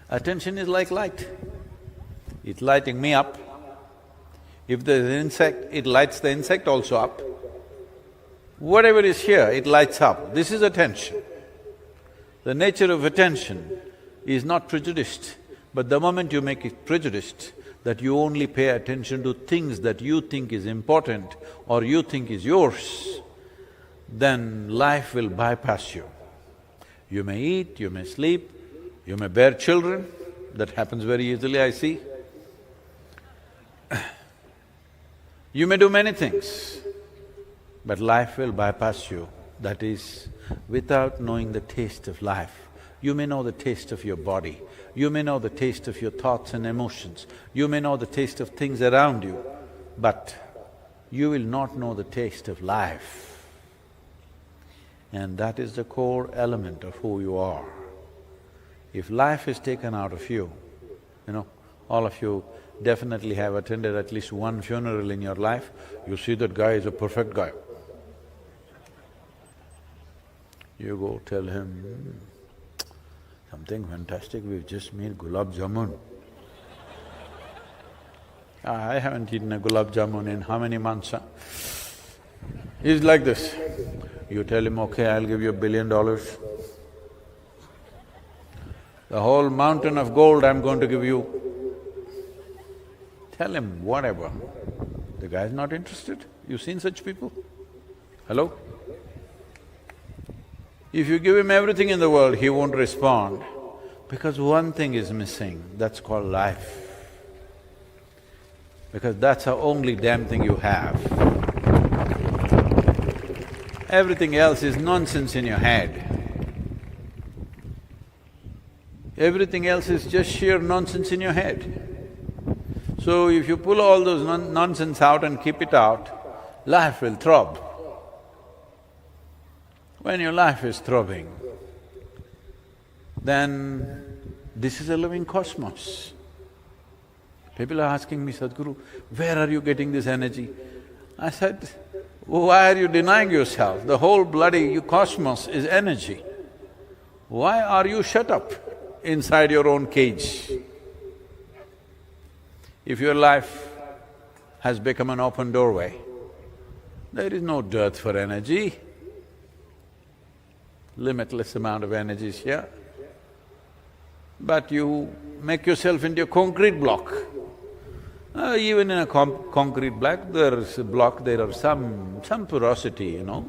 Attention is like light. It's lighting me up. If there's an insect, it lights the insect also up. Whatever is here, it lights up. This is attention. The nature of attention is not prejudiced, but the moment you make it prejudiced, that you only pay attention to things that you think is important or you think is yours, then life will bypass you. You may eat, you may sleep, you may bear children, that happens very easily, I see. You may do many things, but life will bypass you. That is, without knowing the taste of life. You may know the taste of your body, you may know the taste of your thoughts and emotions, you may know the taste of things around you, but you will not know the taste of life. And that is the core element of who you are. If life is taken out of you, you know, all of you definitely have attended at least one funeral in your life, you see that guy is a perfect guy. You go tell him, something fantastic, we've just made gulab jamun. I haven't eaten a gulab jamun in how many months, huh? He's like this. You tell him, okay, I'll give you $1 billion. The whole mountain of gold I'm going to give you. Tell him whatever. The guy's not interested. You've seen such people? Hello? If you give him everything in the world, he won't respond because one thing is missing, that's called life. Because that's the only damn thing you have. Everything else is nonsense in your head. Everything else is just sheer nonsense in your head. So if you pull all those nonsense out and keep it out, life will throb. When your life is throbbing, then this is a living cosmos. People are asking me, Sadhguru, where are you getting this energy? I said, why are you denying yourself? The whole bloody cosmos is energy. Why are you shut up inside your own cage? If your life has become an open doorway, there is no dearth for energy. Limitless amount of energy is here. But you make yourself into a concrete block. Even in a concrete block, there are some porosity, you know,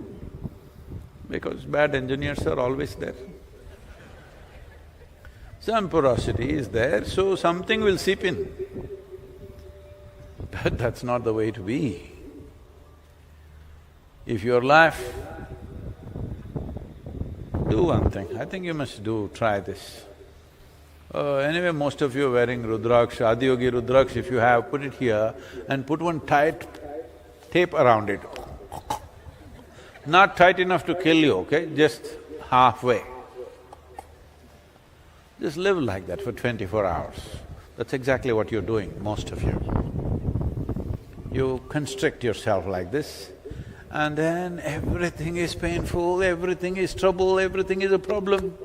because bad engineers are always there. Some porosity is there, so something will seep in. But that's not the way to be. If your life… Do one thing, I think you must try this. Anyway, most of you are wearing Rudraksh, Adiyogi Rudraksh, if you have, put it here and put one tight tape around it. Not tight enough to kill you, okay? Just halfway. Just live like that for 24 hours. That's exactly what you're doing, most of you. You constrict yourself like this, and then everything is painful, everything is trouble, everything is a problem.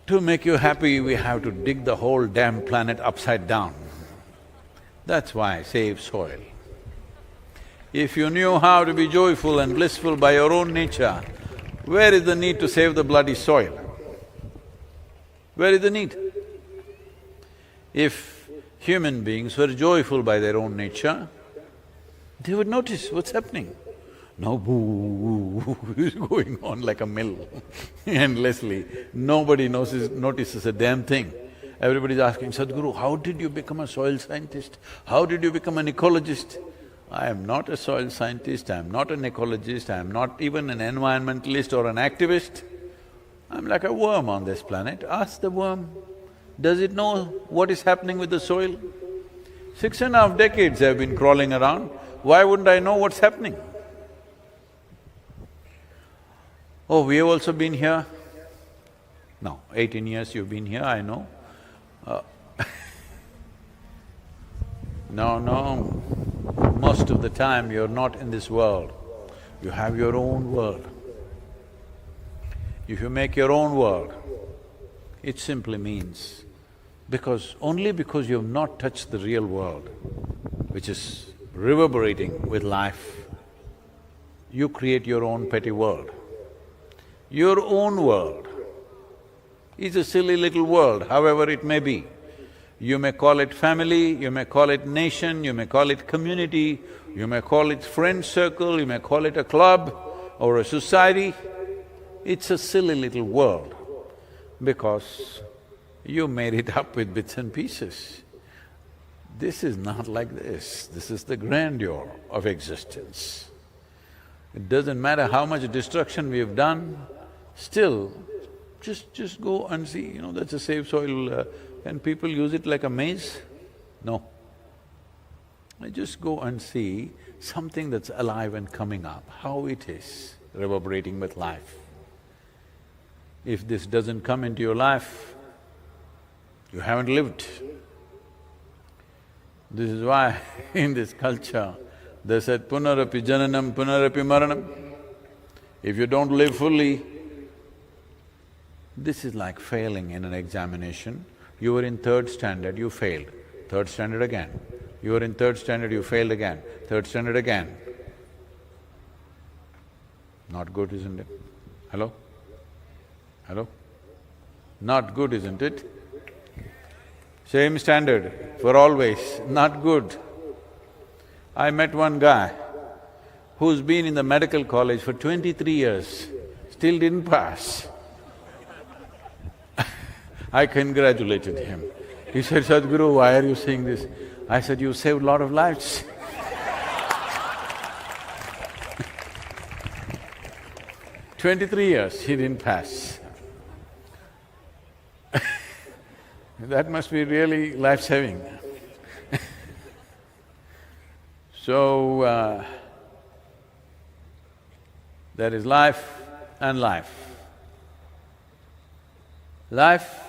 To make you happy, we have to dig the whole damn planet upside down. That's why save soil. If you knew how to be joyful and blissful by your own nature, where is the need to save the bloody soil? Where is the need? If human beings were joyful by their own nature, they would notice what's happening. Now boo is going on like a mill endlessly. Nobody notices a damn thing. Everybody's asking, Sadhguru, how did you become a soil scientist? How did you become an ecologist? I am not a soil scientist, I am not an ecologist, I am not even an environmentalist or an activist. I'm like a worm on this planet. Ask the worm, does it know what is happening with the soil? 6.5 decades I've been crawling around, why wouldn't I know what's happening? Oh, we have also been here? No, 18 years you've been here, I know. No, most of the time you're not in this world, you have your own world. If you make your own world, it simply means only because you have not touched the real world, which is reverberating with life, you create your own petty world. Your own world is a silly little world, however it may be. You may call it family, you may call it nation, you may call it community, you may call it friend circle, you may call it a club or a society. It's a silly little world because you made it up with bits and pieces. This is not like this is the grandeur of existence. It doesn't matter how much destruction we have done, still, just go and see, you know, that's a safe soil. Can people use it like a maze? No. Just go and see something that's alive and coming up, how it is reverberating with life. If this doesn't come into your life, you haven't lived. This is why in this culture, they said, punarapi jananam, punarapi maranam. If you don't live fully, this is like failing in an examination. You were in 3rd standard, you failed. 3rd standard again. You were in 3rd standard, you failed again. 3rd standard again. Not good, isn't it? Hello? Hello? Not good, isn't it? Same standard for always, not good. I met one guy who's been in the medical college for 23 years, still didn't pass. I congratulated him. He said, Sadhguru, why are you saying this? I said, you saved a lot of lives. 23 years, he didn't pass. That must be really life-saving. So, there is life and life. life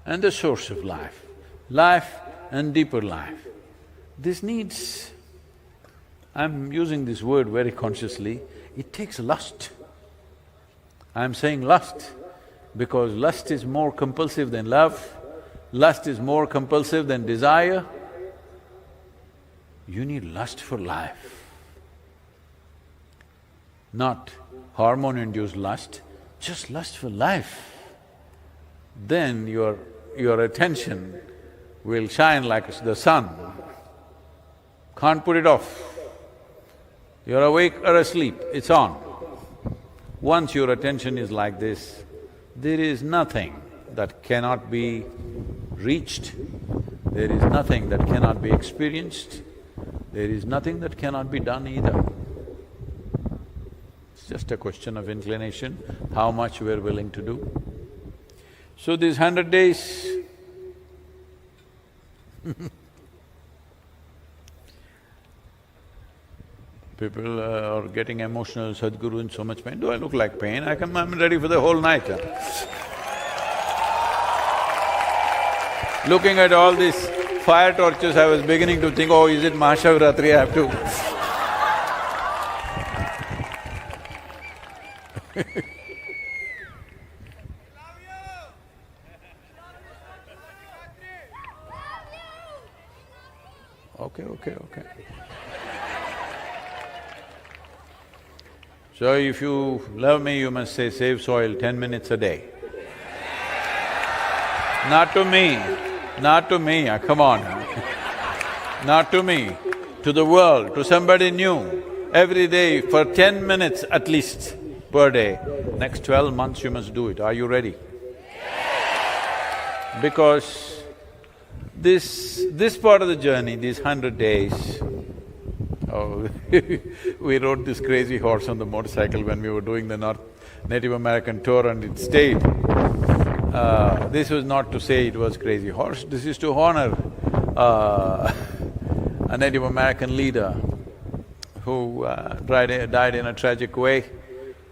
and the source of life, life and deeper life. This needs… I'm using this word very consciously, it takes lust. I'm saying lust because lust is more compulsive than love, lust is more compulsive than desire. You need lust for life, not hormone-induced lust, just lust for life. Then your attention will shine like the sun, can't put it off. You're awake or asleep, it's on. Once your attention is like this, there is nothing that cannot be reached, there is nothing that cannot be experienced, there is nothing that cannot be done either. It's just a question of inclination, how much we're willing to do. So these 100 days people are getting emotional, Sadhguru in so much pain. Do I look like pain? I'm ready for the whole night. Looking at all these fire torches, I was beginning to think, oh, is it Mahashivratri, I have to Okay. So if you love me, you must say, save soil 10 minutes a day. Not to me, come on. Not to me, to the world, to somebody new. Every day for 10 minutes at least per day. Next 12 months you must do it. Are you ready? Because this part of the journey, these 100 days, oh, we rode this crazy horse on the motorcycle when we were doing the Native American tour and it stayed. This was not to say it was crazy horse, this is to honor a Native American leader who died in a tragic way,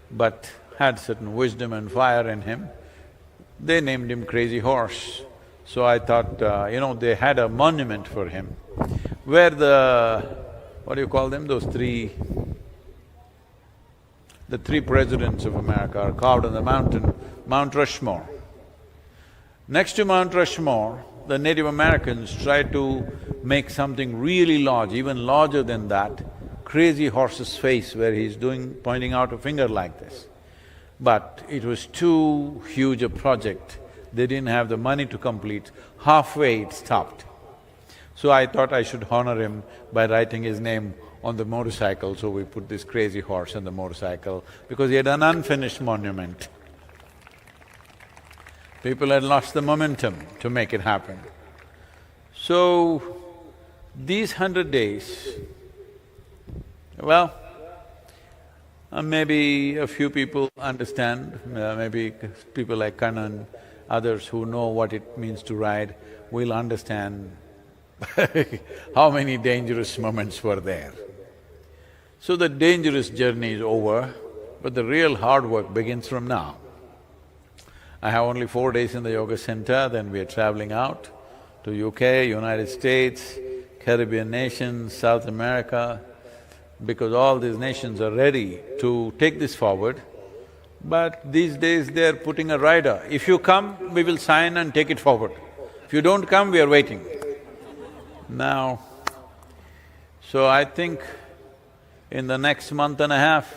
but had certain wisdom and fire in him. They named him Crazy Horse. So I thought, they had a monument for him where what do you call them, those the three presidents of America are carved on the mountain, Mount Rushmore. Next to Mount Rushmore, the Native Americans tried to make something really large, even larger than that, Crazy Horse's face where he's pointing out a finger like this. But it was too huge a project, they didn't have the money to complete, halfway it stopped. So I thought I should honor him by writing his name on the motorcycle, so we put this Crazy Horse on the motorcycle because he had an unfinished monument. People had lost the momentum to make it happen. So, these 100 days, well, maybe a few people understand, maybe people like Kannan, others who know what it means to ride will understand how many dangerous moments were there. So the dangerous journey is over, but the real hard work begins from now. I have only 4 days in the yoga center, then we are traveling out to UK, United States, Caribbean nations, South America, because all these nations are ready to take this forward. But these days they're putting a rider. If you come, we will sign and take it forward. If you don't come, we are waiting. Now, so I think in the next month and a half,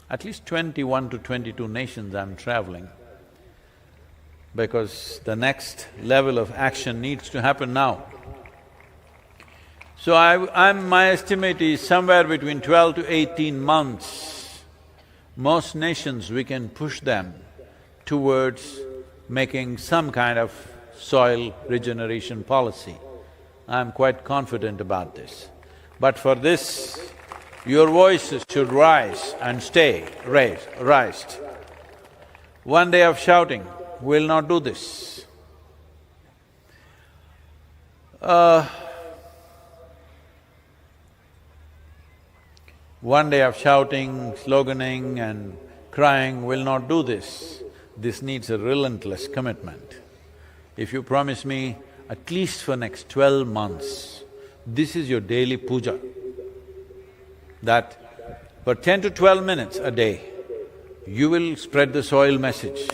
at least 21 to 22 nations I'm traveling, because the next level of action needs to happen now. So my estimate is somewhere between 12 to 18 months, most nations we can push them towards making some kind of soil regeneration policy. I'm quite confident about this. But for this, your voices should rise and stay raised. One day of shouting will not do this. One day of shouting, sloganing and crying will not do this. This needs a relentless commitment. If you promise me at least for next 12 months, this is your daily puja, that for 10 to 12 minutes a day, you will spread the soil message.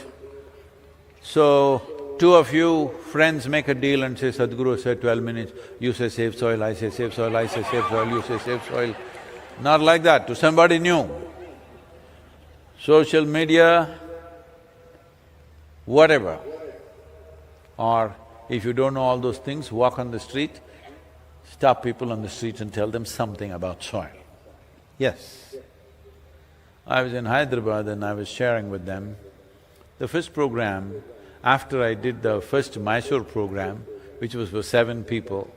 So, two of you friends make a deal and say, Sadhguru said 12 minutes, you say save soil, I say save soil, I say save soil, you say save soil. Not like that, to somebody new. Social media, whatever. Or if you don't know all those things, walk on the street, stop people on the street and tell them something about soil. Yes. I was in Hyderabad and I was sharing with them the first program. After I did the first Mysore program, which was for 7 people,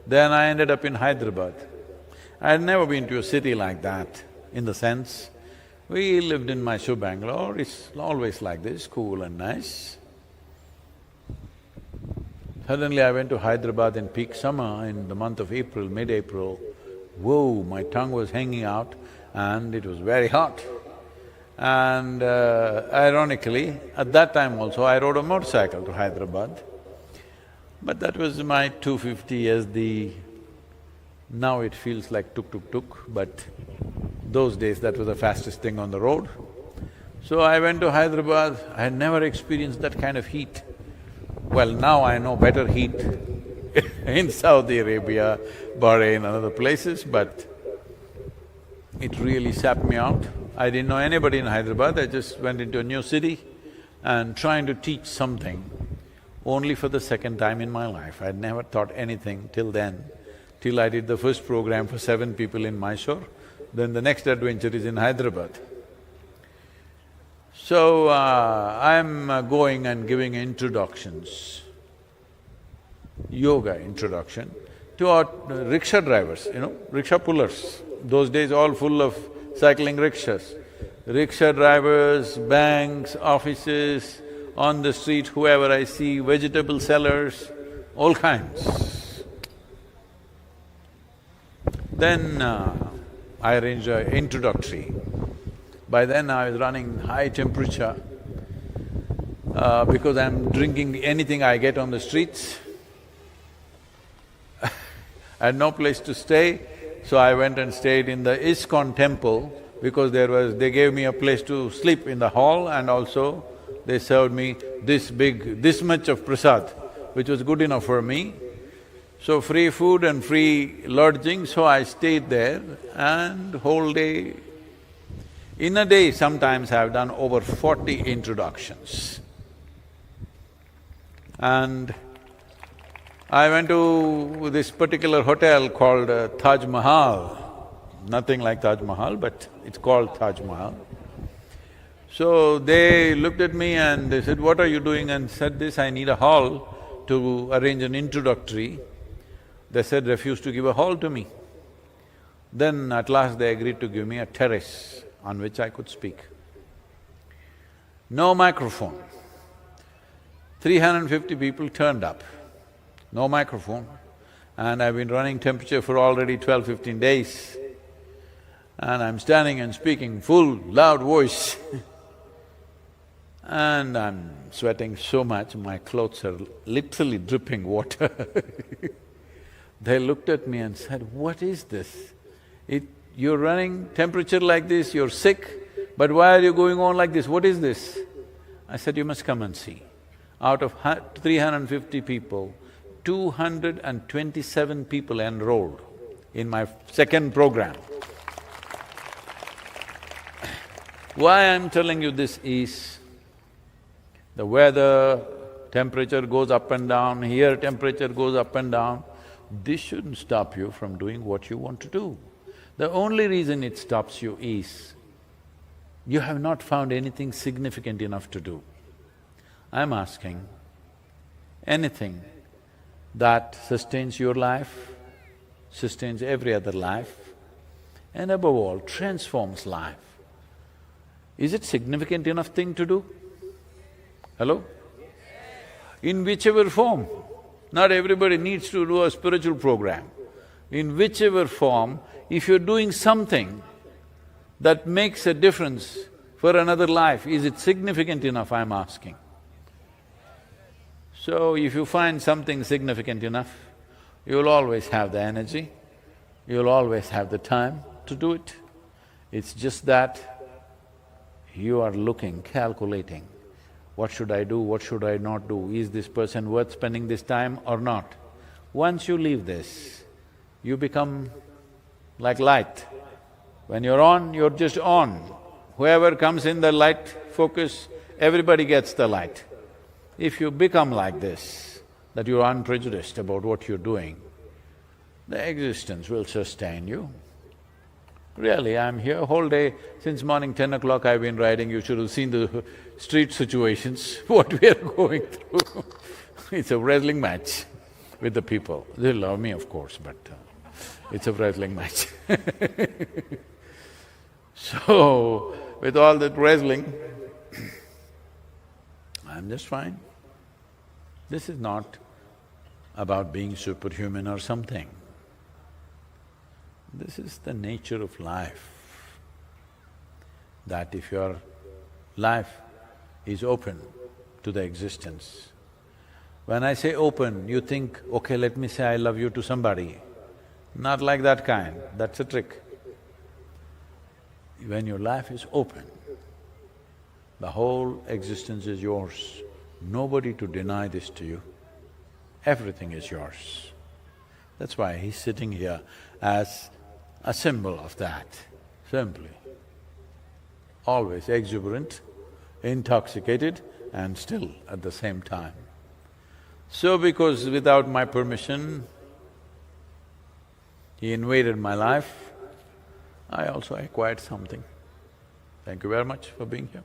then I ended up in Hyderabad. I had never been to a city like that, in the sense, we lived in Mysore, Bangalore, it's always like this, cool and nice. Suddenly I went to Hyderabad in peak summer, in the month of April, mid-April. Whoa, my tongue was hanging out and it was very hot. And ironically, at that time also, I rode a motorcycle to Hyderabad. But that was my 250 as the… now it feels like tuk-tuk-tuk, but those days that was the fastest thing on the road. So I went to Hyderabad, I had never experienced that kind of heat. Well, now I know better heat in Saudi Arabia, Bahrain and other places, but it really sapped me out. I didn't know anybody in Hyderabad, I just went into a new city and trying to teach something only for the second time in my life. I'd never taught anything till then, till I did the first program for 7 people in Mysore, then the next adventure is in Hyderabad. So, I'm going and giving introductions, yoga introduction, to our rickshaw drivers, rickshaw pullers. Those days all full of cycling rickshaws. Rickshaw drivers, banks, offices, on the street whoever I see, vegetable sellers, all kinds. Then I arranged an introductory. By then I was running high temperature because I'm drinking anything I get on the streets. I had no place to stay, so I went and stayed in the ISKCON temple because they gave me a place to sleep in the hall and also they served me this much of prasad, which was good enough for me. So free food and free lodging, so I stayed there and whole day. In a day, sometimes I've done over 40 introductions. And I went to this particular hotel called Taj Mahal. Nothing like Taj Mahal, but it's called Taj Mahal. So they looked at me and they said, what are you doing? And said this, I need a hall to arrange an introductory. They said, refuse to give a hall to me. Then at last they agreed to give me a terrace on which I could speak. No microphone. 350 people turned up, no microphone, and I've been running temperature for already 12-15 days. And I'm standing and speaking full, loud voice and I'm sweating so much, my clothes are literally dripping water. They looked at me and said, what is this? You're running temperature like this, you're sick, but why are you going on like this? What is this? I said, you must come and see. Out of 350 people, 227 people enrolled in my second program. Why I'm telling you this is, the weather, temperature goes up and down, here temperature goes up and down. This shouldn't stop you from doing what you want to do. The only reason it stops you is, you have not found anything significant enough to do. I'm asking, anything that sustains your life, sustains every other life, and above all, transforms life. Is it significant enough thing to do? Hello? In whichever form, not everybody needs to do a spiritual program. In whichever form, if you're doing something that makes a difference for another life, is it significant enough, I'm asking? So if you find something significant enough, you'll always have the energy, you'll always have the time to do it. It's just that you are looking, calculating, what should I do, what should I not do, is this person worth spending this time or not? Once you leave this, you become like light. When you're on, you're just on. Whoever comes in the light focus, everybody gets the light. If you become like this, that you're unprejudiced about what you're doing, the existence will sustain you. Really, I'm here whole day, since morning 10 o'clock I've been riding, you should have seen the street situations, what we are going through. It's a wrestling match with the people. They love me, of course, but it's a wrestling match. So, with all that wrestling, I'm just fine. This is not about being superhuman or something. This is the nature of life, that if your life is open to the existence. When I say open, you think, okay, let me say I love you to somebody. Not like that kind, that's a trick. When your life is open, the whole existence is yours. Nobody to deny this to you. Everything is yours. That's why he's sitting here as a symbol of that, simply. Always exuberant, intoxicated and still at the same time. So because without my permission, he invaded my life, I also acquired something. Thank you very much for being here.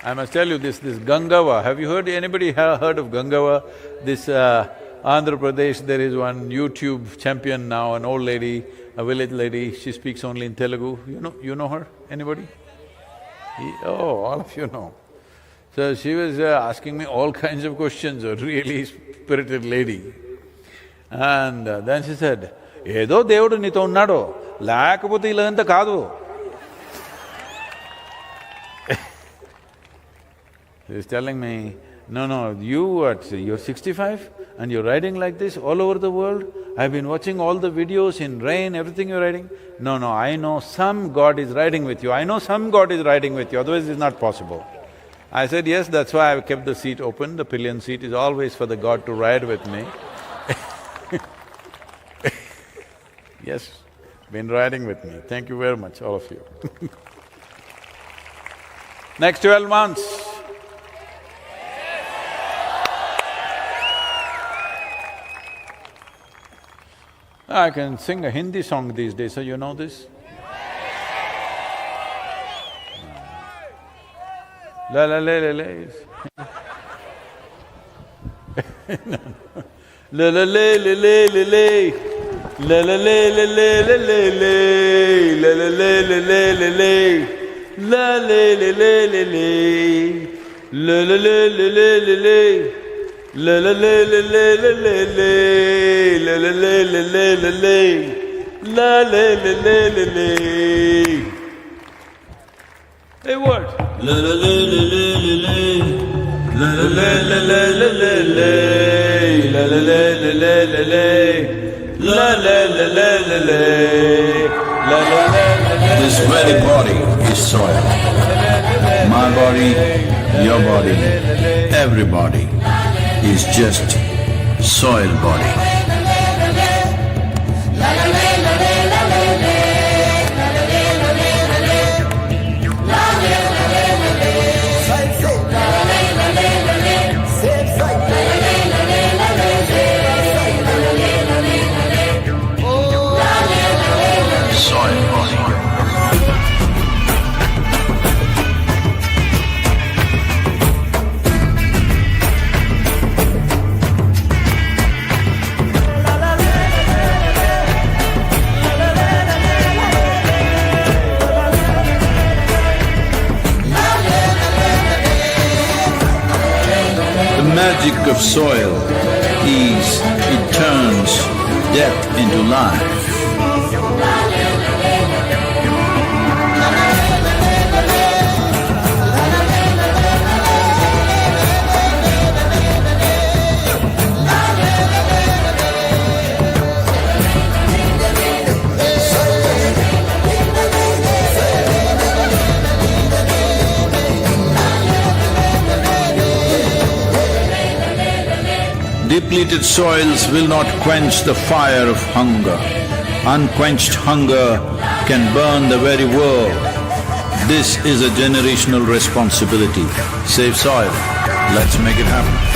I must tell you this Gangava, have you heard, anybody heard of Gangava? This Andhra Pradesh, there is one YouTube champion now, an old lady, a village lady, she speaks only in Telugu. You know her? Anybody? Oh, all of you know. So she was asking me all kinds of questions, a really spirited lady. And then she said, Edo Devudu nito unnado, lekapothe ilanta kaadu. She was telling me, no, you're 65 and you're riding like this all over the world. I've been watching all the videos in rain, everything you're riding. No, I know some God is riding with you, I know some God is riding with you, otherwise it's not possible. I said, yes, that's why I've kept the seat open, the pillion seat is always for the God to ride with me. Yes, been riding with me. Thank you very much, all of you. Next 12 months, I can sing a Hindi song these days, so you know this? La la la la la. La la la la la la la. La la la la la la la la. La la la la la la la. La la la la la la. La la la la la la la. La la la la la la la la. La la la la la la la. La la la la la la. Hey, what? La la la la la la la. La la la la la la la la. La la la la la la la. La la la la la la. La la la la la. This very body is soil. My body, your body, everybody is just soil body. The magic of soil is it turns death into life. Depleted soils will not quench the fire of hunger. Unquenched hunger can burn the very world. This is a generational responsibility. Save soil. Let's make it happen.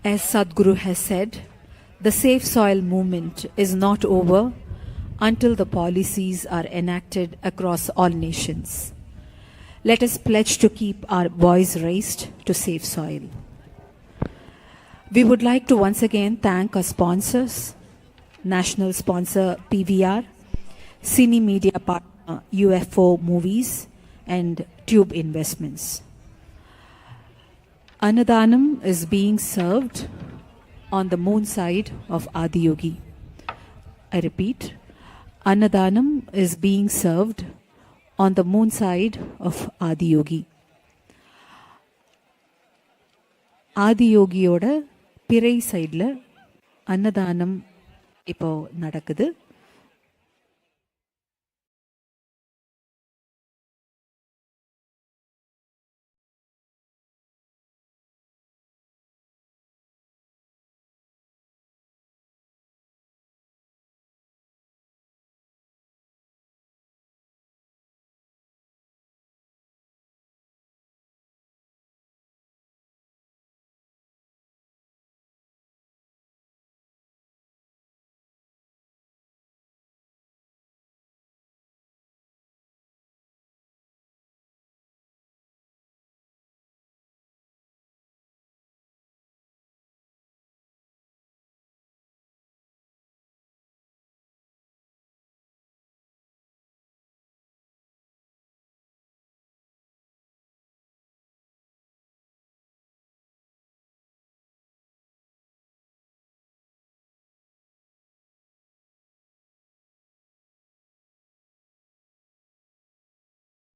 As Sadhguru has said, the safe soil movement is not over until the policies are enacted across all nations. Let us pledge to keep our voice raised to save soil. We would like to once again thank our sponsors, national sponsor PVR, cine media partner UFO movies, and tube investments. Annadanam is being served on the moon side of Adiyogi. I repeat, Annadanam is being served on the moon side of Adiyogi. ஆதியோகியோட பிறை சைடில் அன்னதானம் இப்போ நடக்குது.